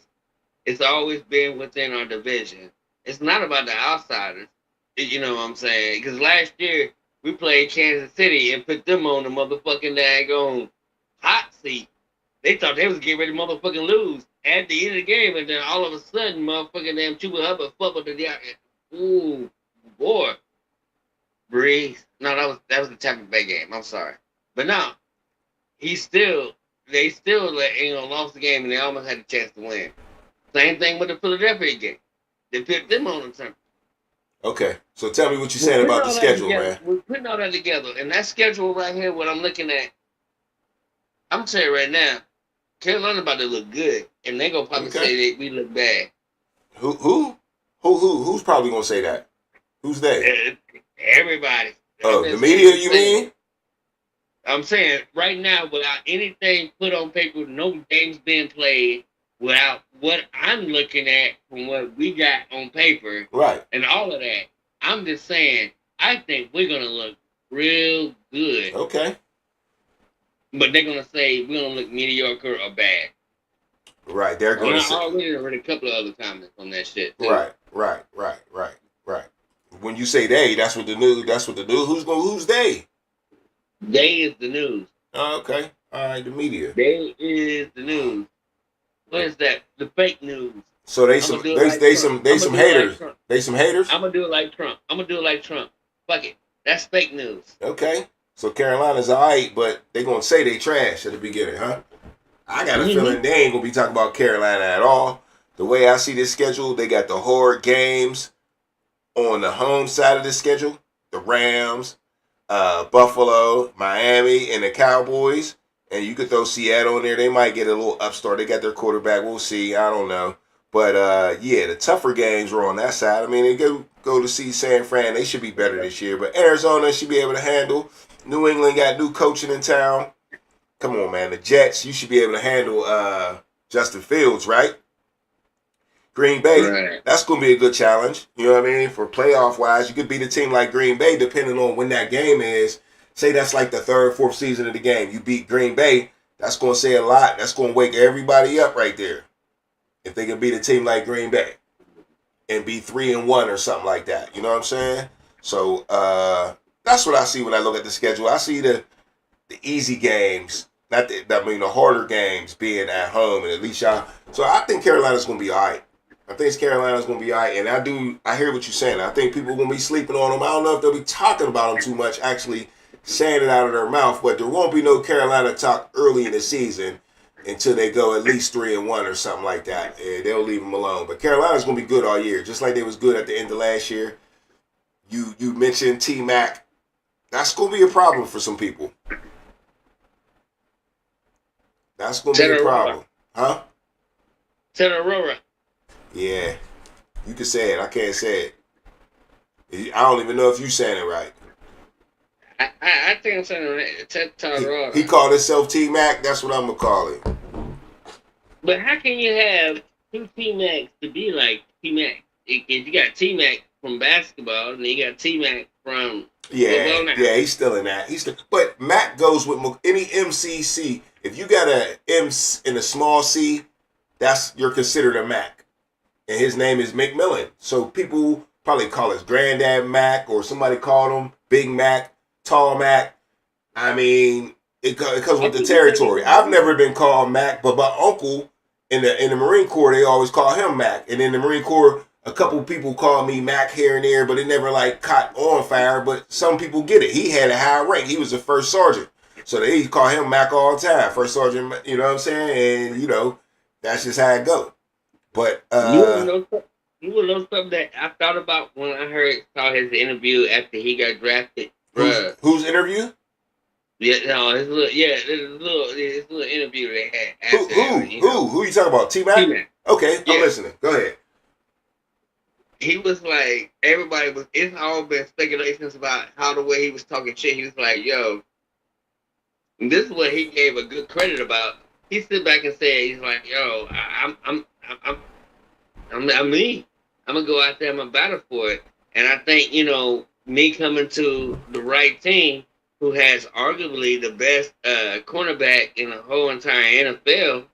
It's always been within our division. It's not about the outsiders. You know what I'm saying? Because last year we played Kansas City and put them on the motherfucking daggone hot seat. They thought they was getting ready to motherfucking lose at the end of the game, and then all of a sudden, motherfucking damn Chuba Hubbard fumbled the damn. Ooh, boy, Breeze. No, that was the Tampa Bay game. I'm sorry, but no, they still lost the game, and they almost had a chance to win. Same thing with the Philadelphia game. They put them on the turn. Okay. So tell me what you're saying about the schedule, man. We're putting all that together, and that schedule right here, what I'm looking at, I'm telling you right now, Carolina about to look good, and they gonna probably say that we look bad. Who's probably gonna say that? Who's they? Everybody. Oh, the media, you mean? I'm saying right now, without anything put on paper, no games being played, without what I'm looking at from what we got on paper, Right. and all of that, I'm just saying, I think we're gonna look real good. Okay. But they're gonna say we're gonna look mediocre or bad. Right. They're And gonna I say. already read a couple of other comments on that shit too. Right. When you say they, that's what the news. Who's they? They is the news. Oh, okay. All right. The media. They is the news. What is that? The fake news. So they I'ma some do it they like they Trump. some they I'ma some do it like haters. Trump. They some haters. I'm gonna do it like Trump. Fuck it. That's fake news. Okay. So Carolina's alright, but they gonna say they trash at the beginning, huh? I got a feeling they ain't gonna be talking about Carolina at all. The way I see this schedule, they got the hard games on the home side of the schedule. The Rams, Buffalo, Miami, and the Cowboys. And you could throw Seattle in there. They might get a little upstart. They got their quarterback. We'll see. I don't know. But, yeah, the tougher games were on that side. I mean, they go to see San Fran. They should be better this year. But Arizona should be able to handle. New England got new coaching in town. Come on, man. The Jets, you should be able to handle Justin Fields, right? Green Bay, Right. that's going to be a good challenge. You know what I mean? For playoff-wise, you could beat a team like Green Bay depending on when that game is. Say that's like the third, fourth season of the game. You beat Green Bay, that's going to say a lot. That's going to wake everybody up right there. If they can beat a team like Green Bay and be 3-1 or something like that. You know what I'm saying? So that's what I see when I look at the schedule. I see the easy games, the harder games being at home, and at least y'all. So I think Carolina's going to be all right. I think Carolina's going to be all right. And I hear what you're saying. I think people are going to be sleeping on them. I don't know if they'll be talking about them too much. Actually, saying it out of their mouth, but there won't be no Carolina talk early in the season until they go at least 3-1 or something like that. And they'll leave them alone. But Carolina's going to be good all year, just like they was good at the end of last year. You mentioned T-Mac. That's going to be a problem for some people. That's going to be a problem. Huh? Aurora. Yeah. You can say it. I can't say it. I don't even know if you saying it right. I think I'm saying it right. He called himself T-Mac. That's what I'm going to call it. But how can you have two T-Macs to be like T-Mac? If you got T-Mac from basketball, and you got T-Mac from football now. Yeah, he's still in that. But Mac goes with any MCC. If you got a M in a small C, you're considered a Mac. And his name is McMillan. So people probably call us Granddad Mac, or somebody called him Big Mac, Tall Mac. I mean, it comes with the territory. I've never been called Mac, but my uncle in the Marine Corps, they always call him Mac. And in the Marine Corps, a couple people call me Mac here and there, but it never like caught on fire. But some people get it. He had a high rank. He was a first sergeant. So they call him Mac all the time. First sergeant, you know what I'm saying? And, that's just how it goes. But you would know something that I thought about when I saw his interview after he got drafted. Whose interview? Yeah, no, his little interview they had. Who you talking about? T-Mac? T-Mac. Okay, I'm listening. Go ahead. He was like, it's all been speculations about how the way he was talking shit. He was like, yo, this is what he gave a good credit about. He stood back and said, he's like, yo, I'm me. I'm gonna go out there, I'm gonna battle for it. And I think, me coming to the right team, who has arguably the best cornerback in the whole entire NFL,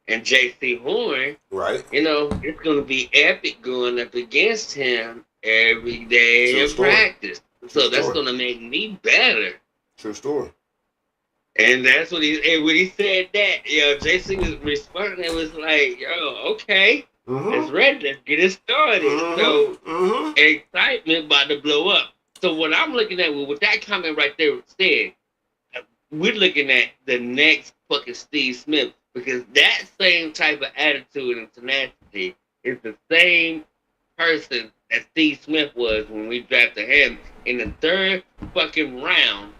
and J.C. Horn, right? It's going to be epic going up against him every day in practice. So that's going to make me better. True story. And that's what when he said that, J.C. was responding and was like, yo, okay, it's ready. Let's get it started. So excitement about to blow up. So what I'm looking at, with that comment right there said, we're looking at the next fucking Steve Smith, because that same type of attitude and tenacity is the same person that Steve Smith was when we drafted him in the third fucking round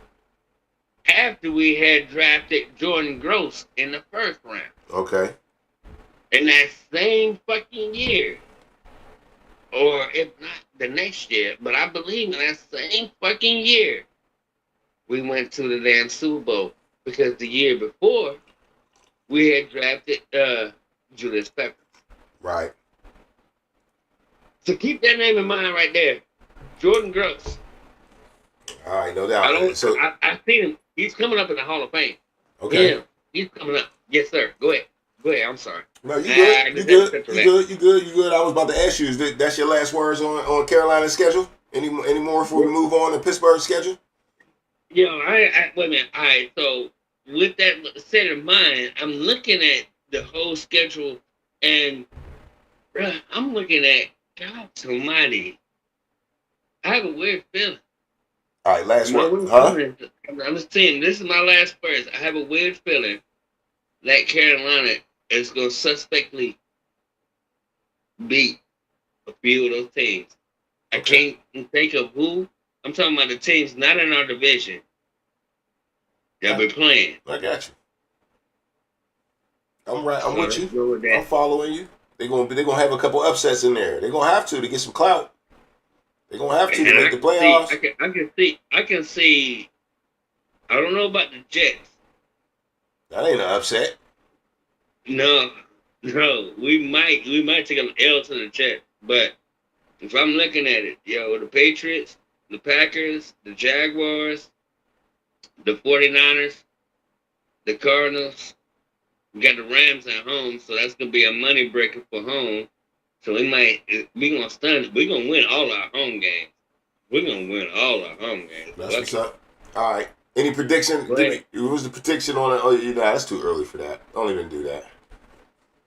after we had drafted Jordan Gross in the first round. Okay. In that same fucking year, or if not the next year, but I believe in that same fucking year, we went to the damn Super Bowl, because the year before, we had drafted Julius Peppers. Right. So keep that name in mind right there. Jordan Gross. All right, no doubt. I've seen him. He's coming up in the Hall of Fame. Okay. Yeah, he's coming up. Yes, sir. Go ahead. I'm sorry. No, you good. You good. I was about to ask you, that's your last words on Carolina's schedule? Any more before we move on to Pittsburgh's schedule? Yo, wait a minute. All right, so with that set in mind, I'm looking at the whole schedule, and I'm looking at God Almighty. I have a weird feeling. All right, last word. Huh? I'm just saying, this is my last words. I have a weird feeling that Carolina is going to suspectly beat a few of those teams. I can't think of who. I'm talking about the teams not in our division that we're playing. I got you. I'm right. I'm with you. I'm following you. They're gonna have a couple upsets in there. They're gonna have to get some clout. They're gonna have to make the playoffs. I can see. I don't know about the Jets. That ain't an upset. No. We might take an L to the Jets, but if I'm looking at it, the Patriots, the Packers, the Jaguars, the 49ers, the Cardinals, we got the Rams at home, so that's gonna be a money breaker for home. So we're gonna win all our home games. We're gonna win all our home games. That's what's up. All right. Any prediction? What was the prediction on it? Oh, that's too early for that. Don't even do that.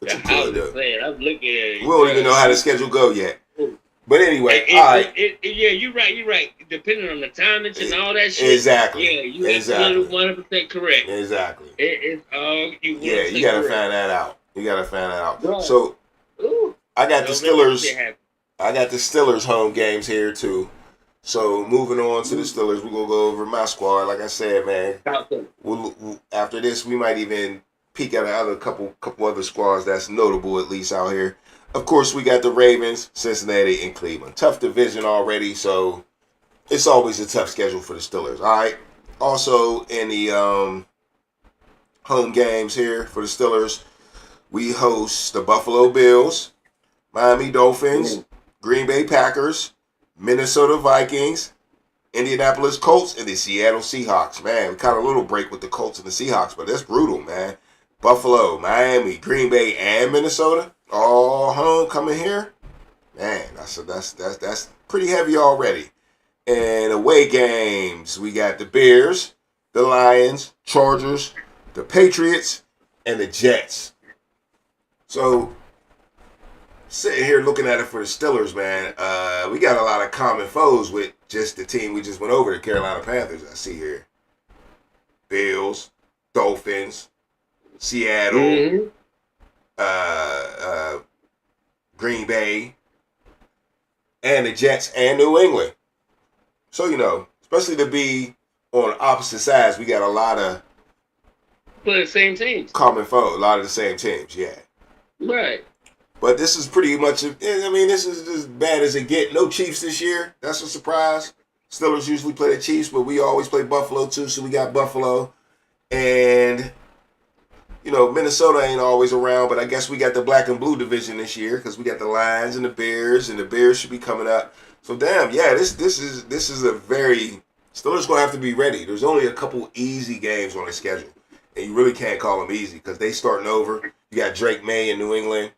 I'm looking at it. We don't even know how the schedule go yet. But anyway, And- all right. yeah, you're right. You're right. Depending on the timing and all that shit. Exactly. Yeah, you're Exactly. 100% correct. Exactly. It's all you. Yeah, you gotta find that out. You gotta find that out. Right. So Ooh, I got the don't let that Steelers. shit happen. I got the Steelers home games here too. So moving on to the Steelers, we're gonna go over my squad. Like I said, man, we'll after this we might even peek at another couple other squads that's notable at least out here. Of course, we got the Ravens, Cincinnati, and Cleveland. Tough division already, so it's always a tough schedule for the Steelers. All right. Also in the home games here for the Steelers, we host the Buffalo Bills, Miami Dolphins, Green Bay Packers, Minnesota Vikings, Indianapolis Colts, and the Seattle Seahawks. Man, we caught a little break with the Colts and the Seahawks, but that's brutal, man. Buffalo, Miami, Green Bay, and Minnesota all home coming here. Man, that's pretty heavy already. And away games, we got the Bears, the Lions, Chargers, the Patriots, and the Jets. So, sitting here looking at it for the Steelers, man, we got a lot of common foes with just the team we just went over, the Carolina Panthers, I see here. Bills, Dolphins, Seattle, Green Bay, and the Jets and New England. So, especially to be on opposite sides, we got a lot of For the same teams. common foes, a lot of the same teams, yeah. Right. But this is pretty much, this is as bad as it get. No Chiefs this year. That's a surprise. Steelers usually play the Chiefs, but we always play Buffalo too, so we got Buffalo. And, Minnesota ain't always around, but I guess we got the black and blue division this year because we got the Lions and the Bears should be coming up. So, damn, yeah, this is a very, Steelers going to have to be ready. There's only a couple easy games on the schedule, and you really can't call them easy because they starting over. You got Drake May in New England.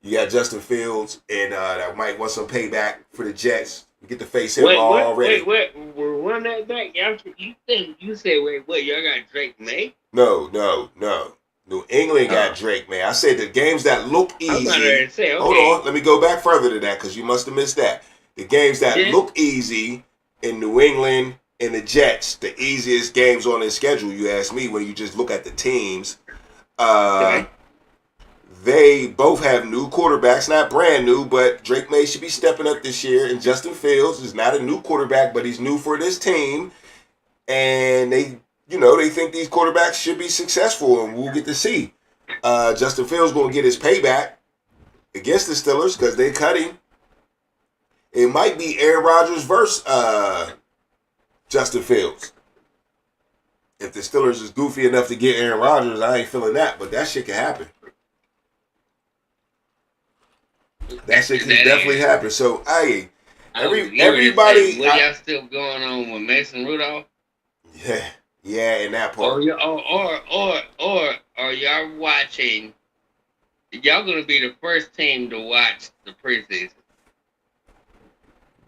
You got Justin Fields, and that might want some payback for the Jets. We get to face him already. Wait, we're run that back. You said, wait, y'all got Drake May? No. New England got Drake May. I said the games that look easy. I'm about to say, okay. Hold on, let me go back further to that because you must have missed that. The games that look easy in New England and the Jets, the easiest games on their schedule, you ask me, when you just look at the teams. Okay. They both have new quarterbacks, not brand new, but Drake May should be stepping up this year. And Justin Fields is not a new quarterback, but he's new for this team. And they think these quarterbacks should be successful, and we'll get to see. Justin Fields going to get his payback against the Steelers because they cut him. It might be Aaron Rodgers versus Justin Fields. If the Steelers is goofy enough to get Aaron Rodgers, I ain't feeling that, but that shit can happen. That shit can definitely happen. So, everybody. What y'all still going on with Mason Rudolph? Yeah, in that part. Or are y'all watching? Y'all gonna be the first team to watch the preseason.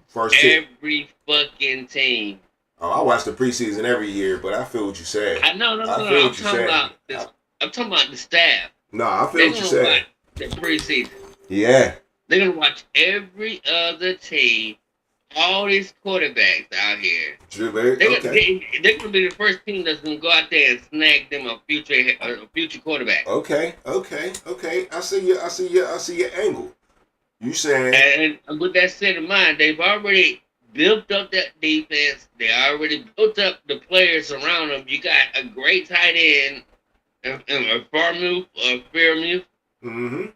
First team. Every fucking team. Oh, I watch the preseason every year, but I feel what you're saying. No. I'm talking about the staff. No, I feel what you're saying. The preseason. Yeah. They're gonna watch every other team, all these quarterbacks out here. They're gonna be the first team that's gonna go out there and snag them a future quarterback. Okay. I see your angle. You saying? And with that said in mind, they've already built up that defense. They already built up the players around them. You got a great tight end, Fairmouth. Mm-hmm.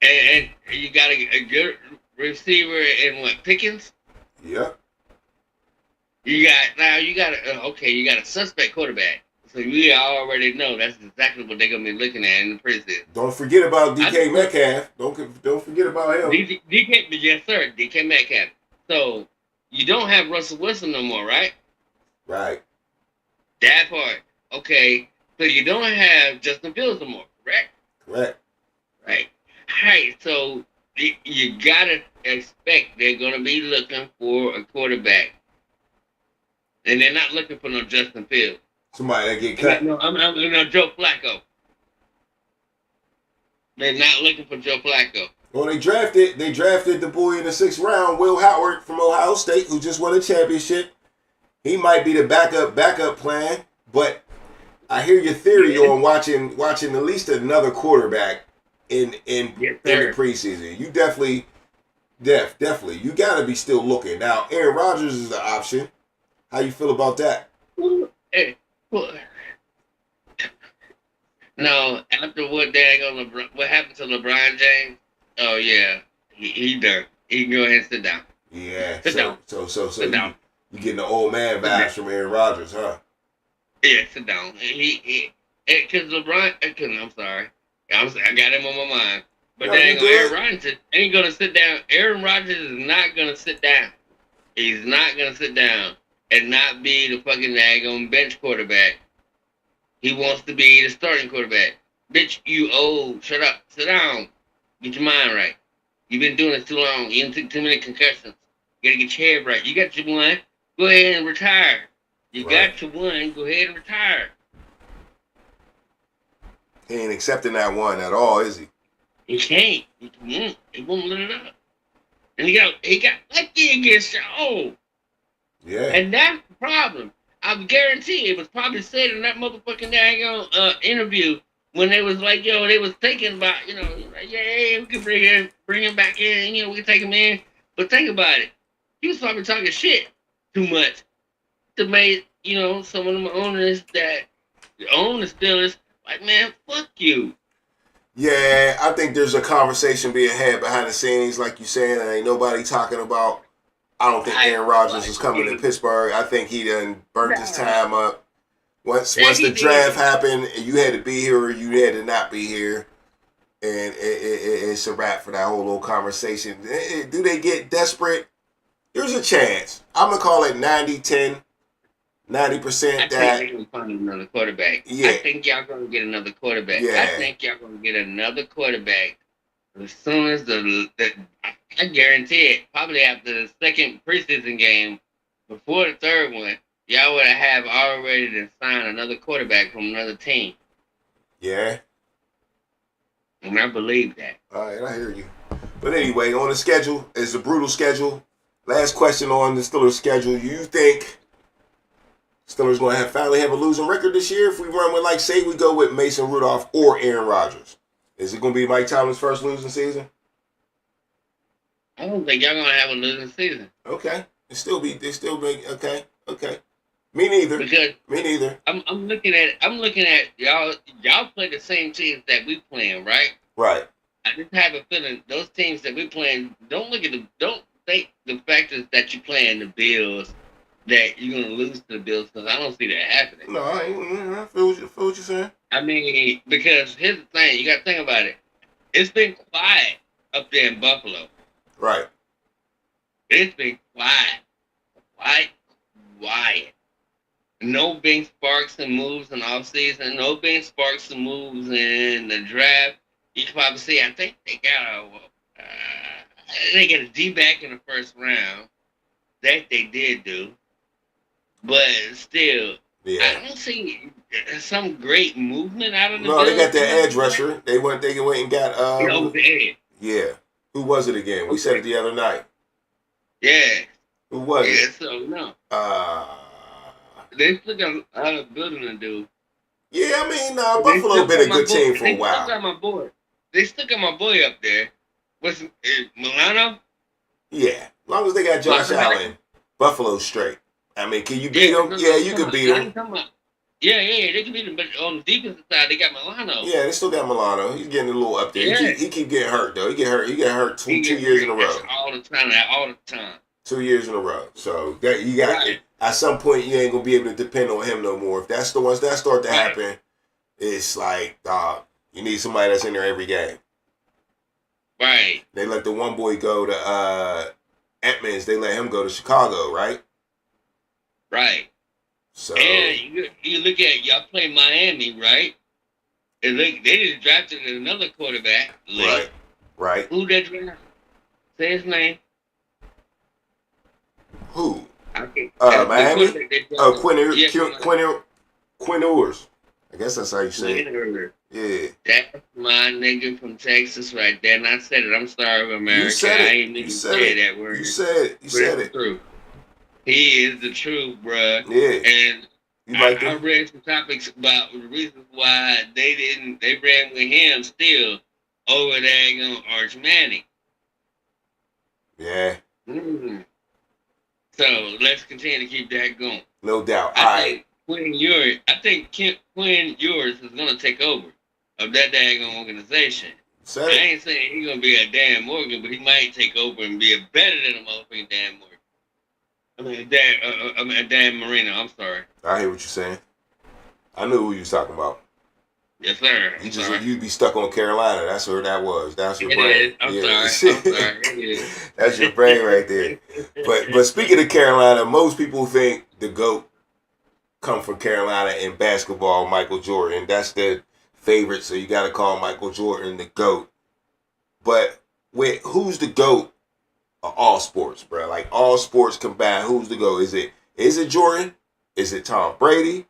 And you got a good receiver in Pickens. Yep. You got a suspect quarterback. So you already know that's exactly what they're gonna be looking at in the preseason. Don't forget about DK Metcalf. Don't forget about him. Yes, sir, DK Metcalf. So you don't have Russell Wilson no more, right? Right. That part. Okay. So you don't have Justin Fields no more, correct? Correct. Right. Right. So you gotta expect they're gonna be looking for a quarterback, and they're not looking for no Justin Fields. Somebody that get cut. No, I'm Joe Flacco. They're not looking for Joe Flacco. Well, they drafted the boy in the 6th round, Will Howard from Ohio State, who just won a championship. He might be the backup plan, but I hear your theory on watching at least another quarterback in the preseason. You definitely you got to be still looking. Now, Aaron Rodgers is an option. How you feel about that? No, after what happened to LeBron James? Oh yeah, he done. He can go ahead and sit down. Yeah. Sit down. So Sit down. you getting the old man vibes from Aaron Rodgers, huh? Yeah, sit down. Because LeBron. I'm sorry. I got him on my mind. But No, dang, you good. Aaron Rodgers ain't gonna sit down. Aaron Rodgers is not gonna sit down. He's not gonna sit down and not be the fucking daggone bench quarterback. He wants to be the starting quarterback. Bitch, you old. Shut up. Sit down. Get your mind right. You've been doing this too long. You done took too many concussions. You gotta get your head right. You got your one. Go ahead and retire. You got your one. Go ahead and retire. He ain't accepting that one at all, is he? He can't. He won't let it up. And he got lucky against y'all. Yeah. And that's the problem. I guarantee it was probably said in that motherfucking daggone interview when they was like, yo, they was thinking about, like, yeah, we could bring him back in, we can take him in. But think about it. He was probably talking shit too much to make, some of them owners that own the Steelers like, man, fuck you. Yeah, I think there's a conversation being had behind the scenes, like you saying, and ain't nobody talking about. I don't think Aaron Rodgers is coming to Pittsburgh. I think he done burnt his time up. Once the draft happened, and you had to be here or you had to not be here, and it's a wrap for that whole little conversation. Do they get desperate? There's a chance. I'm going to call it 90-10. 90% I that. think they're going to find another quarterback. Yeah. I think y'all going to get another quarterback. Yeah. I think y'all going to get another quarterback as soon as I guarantee it, probably after the second preseason game, before the third one, y'all would have already to sign another quarterback from another team. Yeah. And I believe that. All right, I hear you. But anyway, on the schedule, it's a brutal schedule. Last question on the Steelers schedule. You think Steelers going to finally have a losing record this year if we run with, like, say we go with Mason Rudolph or Aaron Rodgers? Is it going to be Mike Tomlin's first losing season? I don't think y'all going to have a losing season. Okay. Okay. Me neither. Because Me neither. I'm looking at y'all play the same teams that we playing, right? Right. I just have a feeling those teams that we playing, don't think the factors that you playing the Bills that you're gonna lose to the Bills, because I don't see that happening. No, I feel what you're saying. I mean, because here's the thing, you gotta think about it. It's been quiet up there in Buffalo. Right. It's been quiet. No big sparks and moves in off season. No big sparks and moves in the draft. You can probably see. I think they got a D-back in the first round. That they did do, but still, Yeah. I don't see some great movement out of the. No, they got Bills. their edge rusher. They went and got the edge. Yeah. Who was it again? We said it the other night. Yeah. Who was Yeah. it? So no. They still got a lot of building to do. Yeah, I mean, Buffalo been a good team for a while. They still got my boy up there. What's Milano? Yeah, as long as they got Josh Allen, Buffalo's straight. I mean, can you beat them? Yeah, you can beat them. Yeah, they can beat them. But on the defensive side, they got Milano. Yeah, they still got Milano. He's getting a little up there. Yeah. He keep getting hurt though. He get hurt two years in a row. All the time. 2 years in a row. So that you got at some point you ain't gonna be able to depend on him no more. If that's the ones that start to happen, it's like you need somebody that's in there every game. Right. They let the one boy go to Edmonds. They let him go to Chicago, right? Right. So and you look at y'all play Miami, right? And look, they just drafted another quarterback. Late. Right. Who they drafted? Say his name. Who? Okay. Miami. Quinn Ewers. I guess that's how you say it. Winner. Yeah. That's my nigga from Texas right there. And I said it. I'm sorry, America. You said it. I ain't You even said say it. that word. You said it. You But said it's it. true. He is the truth, bruh. Yeah. And You like I that? read some topics about the reasons why they ran with him still over there on Arch Manning. Yeah. Mhm. So let's continue to keep that going. No doubt. All I right. think Quinn Ewers is gonna take over of that daggone organization. Said I it. ain't saying he's gonna be a Dan Morgan, but he might take over and be better than a motherfucking Dan Morgan. I mean, Dan Marino. I'm sorry. I hear what you're saying. I knew who you was talking about. Yes, sir. I'm You just sorry. you'd be stuck on Carolina. That's where that was. That's your It brain. is. I'm sorry. I'm sorry. It is. That's your brain right there. But speaking of Carolina, most people think the GOAT come from Carolina in basketball, Michael Jordan. That's the favorite, so you got to call Michael Jordan the GOAT. But who's the GOAT of all sports, bro? Like all sports combined, who's the GOAT? Is it Jordan? Is it Tom Brady?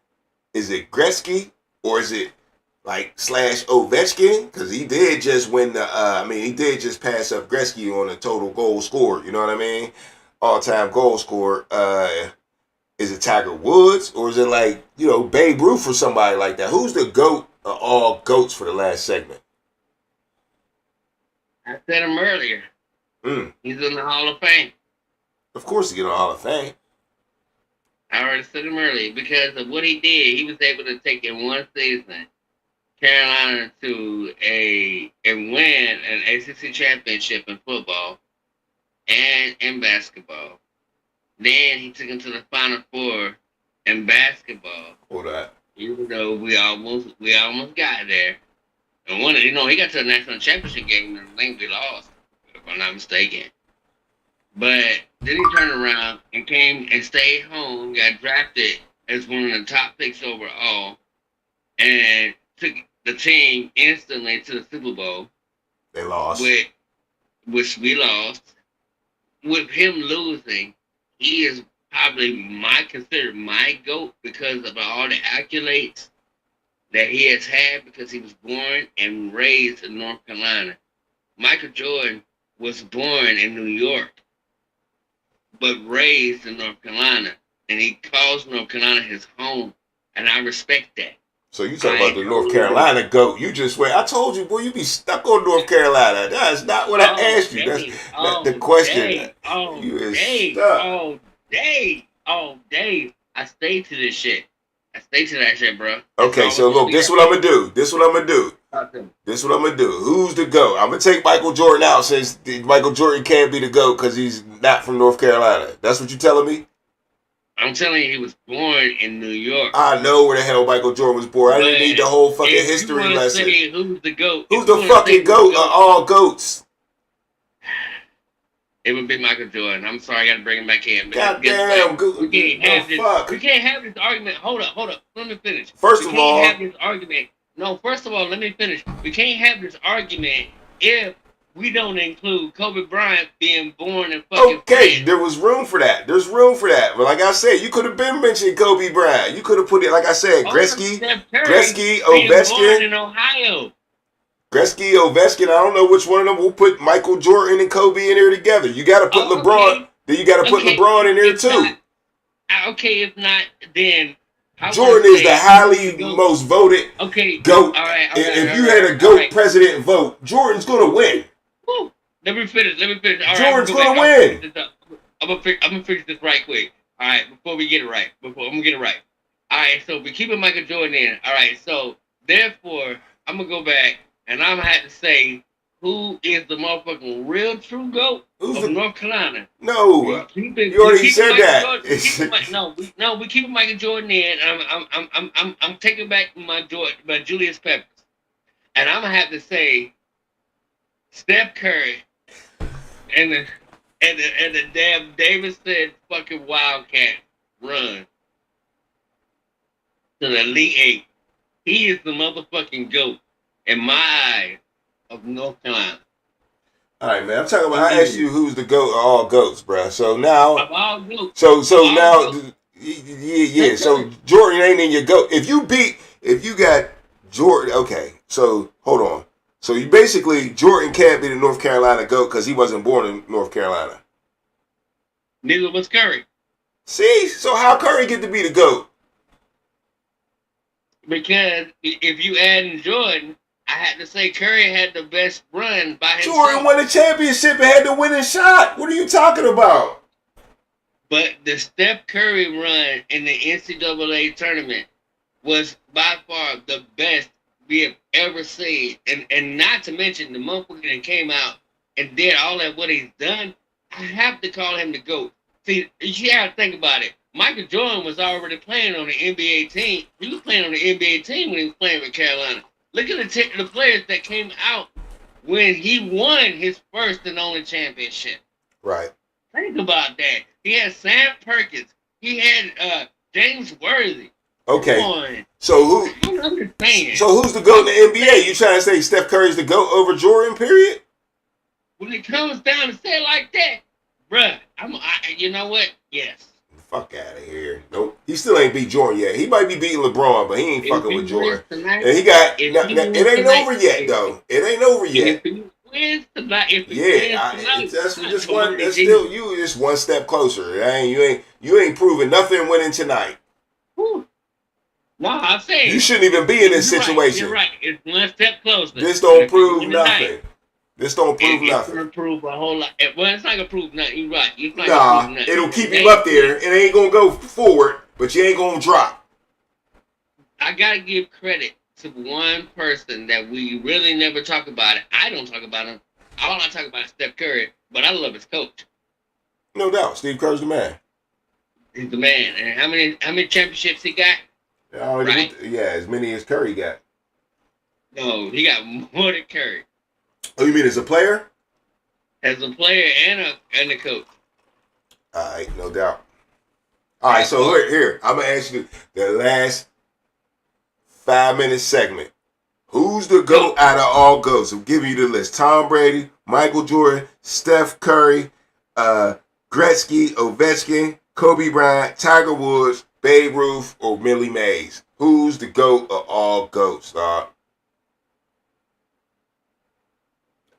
Is it Gretzky? Or is it like / Ovechkin? Because he did just win he did just pass up Gretzky on a total goal scored. You know what I mean? All-time goal scorer. Is it Tiger Woods? Or is it like, Babe Ruth or somebody like that? Who's the GOAT of all GOATs for the last segment? I said him earlier. He's in the Hall of Fame. Of course he get on the Hall of Fame. I already said him earlier because of what he did. He was able to take in one season Carolina to and win an ACC championship in football and in basketball. Then he took him to the Final Four in basketball. Hold that. Even though we almost got there. And he got to the national championship game and I think we lost, if I'm not mistaken. But then he turned around and came and stayed home, got drafted as one of the top picks overall, and took the team instantly to the Super Bowl. They lost. Which we lost. With him losing, he is probably considered my GOAT because of all the accolades that he has had because he was born and raised in North Carolina. Michael Jordan was born in New York, but raised in North Carolina. And he calls North Carolina his home. And I respect that. So you talking about the North Carolina GOAT. You just went, I told you, boy, you be stuck on North Carolina. That's not what I asked you. That's the question. You is stuck. Dave. I stay to this shit. I stay to that shit, bro. Okay, so look, this what I'm gonna do. Who's the GOAT? I'm gonna take Michael Jordan out since Michael Jordan can't be the GOAT because he's not from North Carolina. That's what you telling me? I'm telling you, he was born in New York. I know where the hell Michael Jordan was born. I didn't need the whole fucking history lesson. Say who's the GOAT? Who's the fucking GOAT of all GOATs? It would be Michael Jordan. I'm sorry, I got to bring him back in. Goddamn, we can't fuck. We can't have this argument. Hold up. Let me finish. First of all, have this argument. No, first of all, let me finish. We can't have this argument if we don't include Kobe Bryant being born in fucking France. There was room for that. There's room for that. But like I said, you could have been mentioning Kobe Bryant. You could have put it, like I said, Gretzky, Ovechkin. Born in Ohio. Gretzky, Ovechkin, I don't know which one of them. We'll put Michael Jordan and Kobe in there together. You got to put LeBron. Then you got to put LeBron in there too. If not, then Jordan is the highly most voted GOAT. All right, if you had a GOAT president vote, Jordan's going to win. Woo. Let me finish. All Jordan's going to win. I'm gonna fix this right quick. All right, before we get it right. I'm gonna get it right. All right, so we keeping Michael Jordan in. All right, so therefore I'm gonna go back and I'm gonna have to say who is the motherfucking real true GOAT of North Carolina. No, you already said that. We keeping Michael Jordan in. I'm taking back my Julius Peppers, and I'm gonna have to say Steph Curry and the damn Davidson fucking Wildcat run to the Elite Eight. He is the motherfucking GOAT in my eyes of North Carolina. All right, man. I'm talking about. I asked you who's the GOAT of all GOATs, bro. So now, of all GOATs. So Jordan ain't in your GOAT. If if you got Jordan, okay, so hold on. So you basically, Jordan can't be the North Carolina GOAT because he wasn't born in North Carolina. Neither was Curry. See? So how Curry get to be the GOAT? Because if you add in Jordan, I had to say Curry had the best run by himself. Jordan won the championship and had the winning shot. What are you talking about? But the Steph Curry run in the NCAA tournament was by far the best we have ever seen. And not to mention the motherfucker that came out and did all that what he's done, I have to call him the GOAT. See, you gotta think about it. Michael Jordan was already playing on the NBA team. He was playing on the NBA team when he was playing with Carolina. Look at the players that came out when he won his first and only championship. Right. Think about that. He had Sam Perkins. He had James Worthy. Okay. So who? I don't understand. So who's the GOAT in the NBA? You trying to say Steph Curry's the GOAT over Jordan? Period. When it comes down to say it like that, bruh, you know what? Yes. Fuck out of here. Nope. He still ain't beat Jordan yet. He might be beating LeBron, but he ain't fucking with Jordan. Tonight, and he got. It ain't over yet, though. It ain't over yet. If he wins tonight, that's just one. That's still you. Just one step closer. You ain't proving nothing winning tonight. Whew. No, I'm saying you shouldn't even be in this situation. You're right. It's one step closer. This don't prove nothing. This don't prove nothing. It's gonna prove a whole lot. Well, it's not gonna prove nothing. You're right. It's not nah, gonna prove nothing. It'll keep you up there. It ain't gonna go forward, but you ain't gonna drop. I gotta give credit to one person that we really never talk about. I don't talk about him. All I talk about is Steph Curry, but I love his coach. No doubt, Steve Kerr's the man. He's the man. And how many championships he got? Right? Yeah, as many as Curry got. No, he got more than Curry. Oh, you mean as a player? As a player and a coach. All right, no doubt. All right, so here, I'm going to ask you the last 5-minute segment. Who's the GOAT out of all GOATs? I'm giving you the list. Tom Brady, Michael Jordan, Steph Curry, Gretzky, Ovechkin, Kobe Bryant, Tiger Woods, Babe Ruth, or Millie Mays. Who's the GOAT of all GOATs, dog?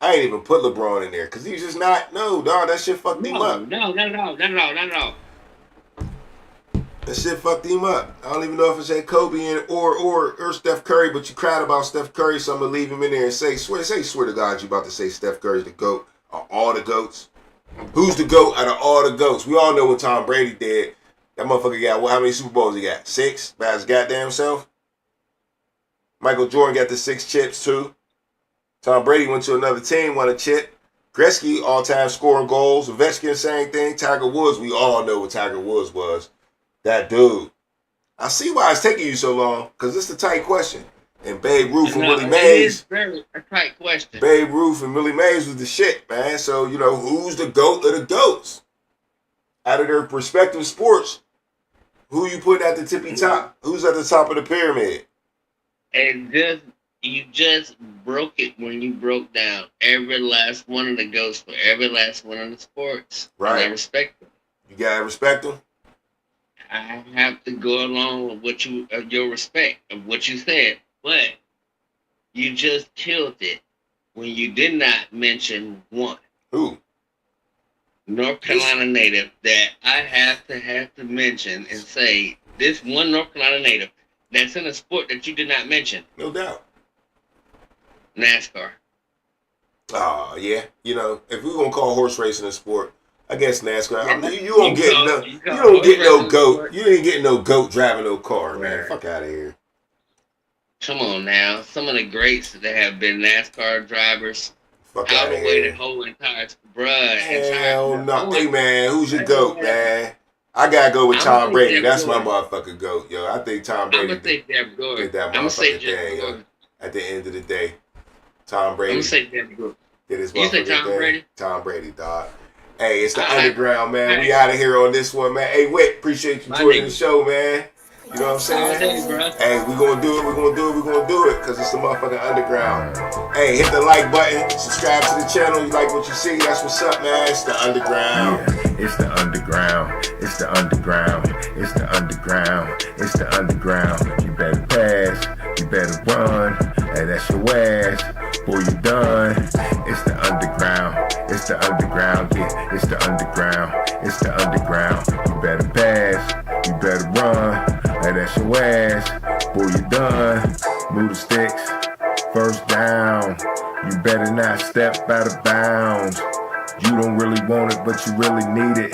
I ain't even put LeBron in there because he's just not. No, dog, that shit fucked him up. No. That shit fucked him up. I don't even know if it's a Kobe or Steph Curry, but you cried about Steph Curry, so I'm gonna leave him in there and swear to God, you about to say Steph Curry's the GOAT of all the GOATs. Who's the GOAT out of all the GOATs? We all know what Tom Brady did. That motherfucker got how many Super Bowls he got? 6 by his goddamn self. Michael Jordan got the 6 chips too. Tom Brady went to another team, won a chip. Gretzky, all-time scoring goals. Ovechkin, same thing. Tiger Woods, we all know what Tiger Woods was. That dude. I see why it's taking you so long, because it's a tight question. And Babe Ruth and Willie Mays. It is a tight question. Babe Ruth and Willie Mays was the shit, man. So, who's the GOAT of the GOATs? Out of their respective sports, who you put at the tippy top? Who's at the top of the pyramid? And you just broke it when you broke down every last one of the GOATs for every last one of the sports. Right. And I respect them. You gotta respect them? I have to go along with your respect of what you said. But you just killed it when you did not mention one. Who? North Carolina native that I have to mention and say this one North Carolina native that's in a sport that you did not mention. No doubt. NASCAR. Oh, yeah. If we're going to call horse racing a sport, I guess NASCAR. You don't get no GOAT. You ain't getting no GOAT driving no car, man. Fuck out of here. Come on now. Some of the greats that have been NASCAR drivers. Fuck out out of the way here. the whole entire Hell no. Hey, man, who's your GOAT, man? I got to go with Tom Brady. That's my motherfucking GOAT, yo. I think Tom Brady did that motherfucking thing, yo. At the end of the day, Tom Brady I'm gonna say Jeff Gordon. did his You say motherfucking Tom thing. Brady? Tom Brady, dog. Hey, it's the underground, man. We out of here on this one, man. Hey, Wick, appreciate you joining the show, man. You know what I'm saying? Hey, we gonna do it, because it's the motherfucking underground. Hey, hit the like button, subscribe to the channel. You like what you see, that's what's up, man. It's the underground. Yeah, it's the underground. It's the underground. It's the underground. It's the underground. You better pass. better run. And that's your ass, boy, you done. It's the underground, it's the underground, yeah, it's the underground, it's the underground. You better pass, you better run. And that's your ass, boy, you done. Move the sticks, first down. You better not step out of bounds. You don't really want it, but you really need it.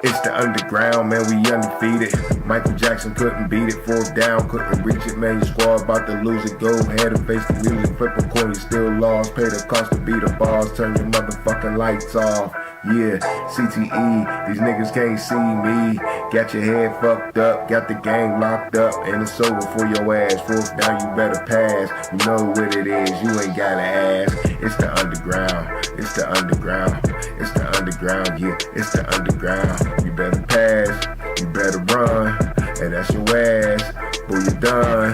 It's the underground, man, we undefeated. Michael Jackson couldn't beat it, fourth down, couldn't reach it, man, your squad about to lose it. Go ahead and face the music, flip a coin, you still lost. Pay the cost to beat the bars, turn your motherfucking lights off. Yeah, CTE, these niggas can't see me. Got your head fucked up, got the game locked up, and it's over for your ass. Fourth down, you better pass. You know what it is, you ain't gotta ask. It's the underground, it's the underground, it's the underground, yeah, it's the underground. You better pass, you better run, and that's your ass, boy, you done.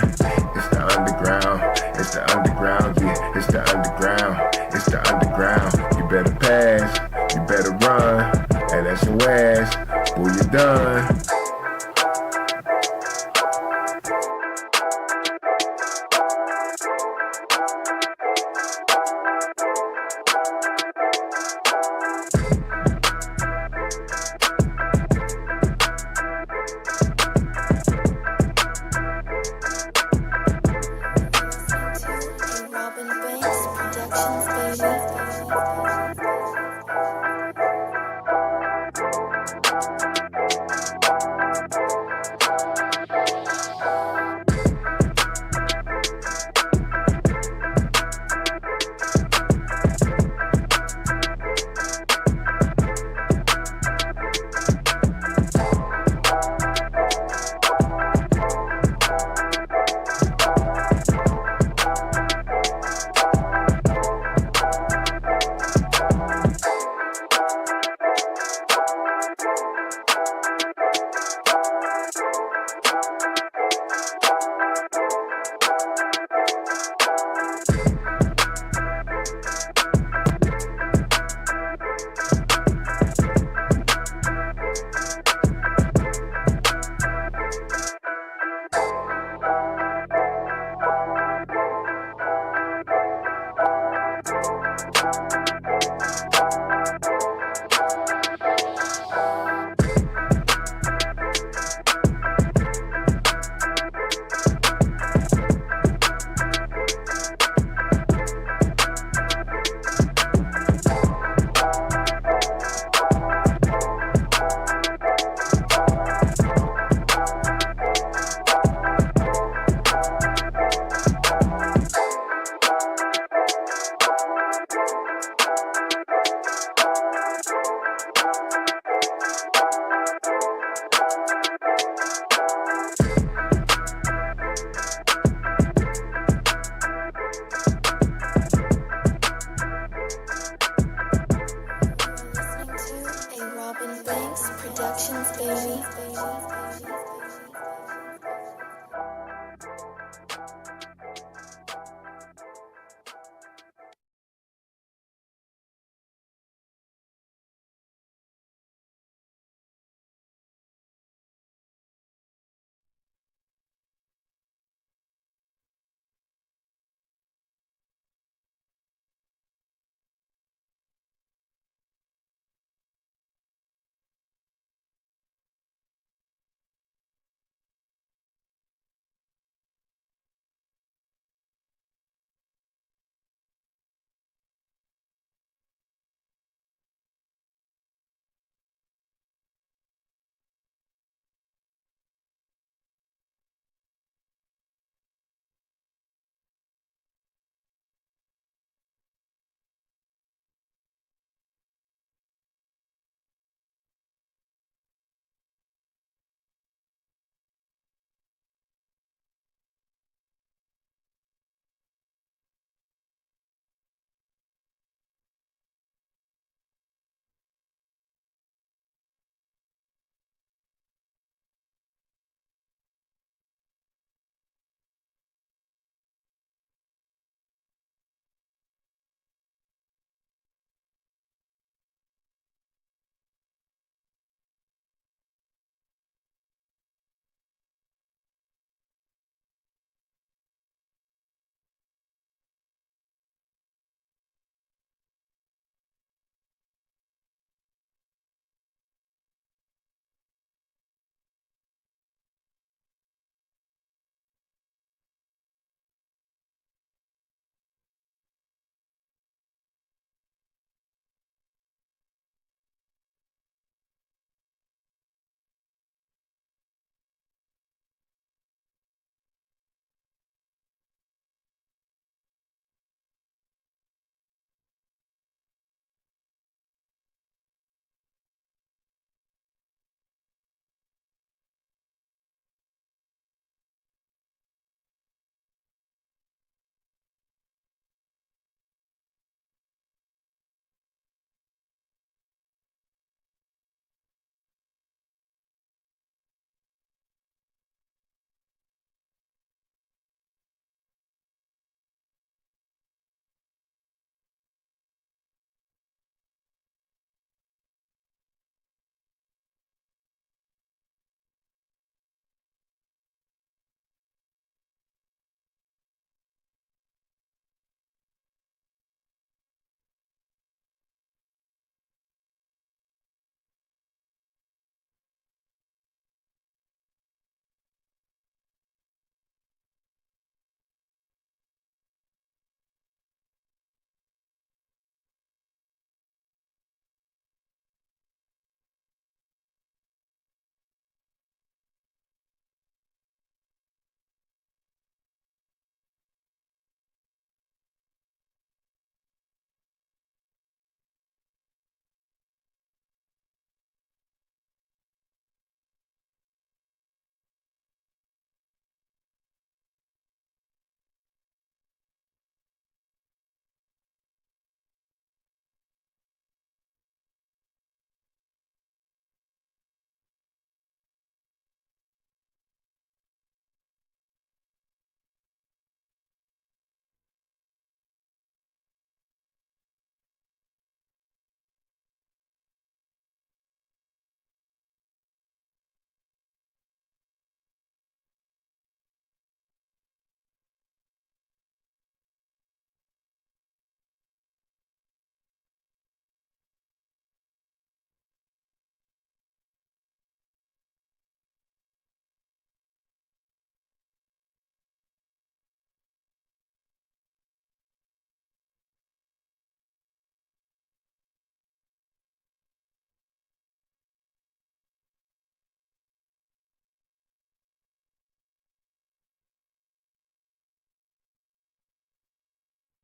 It's the underground, it's the underground, yeah, it's the underground, it's the underground. You better pass, you better run, and that's your ass, boy, you done.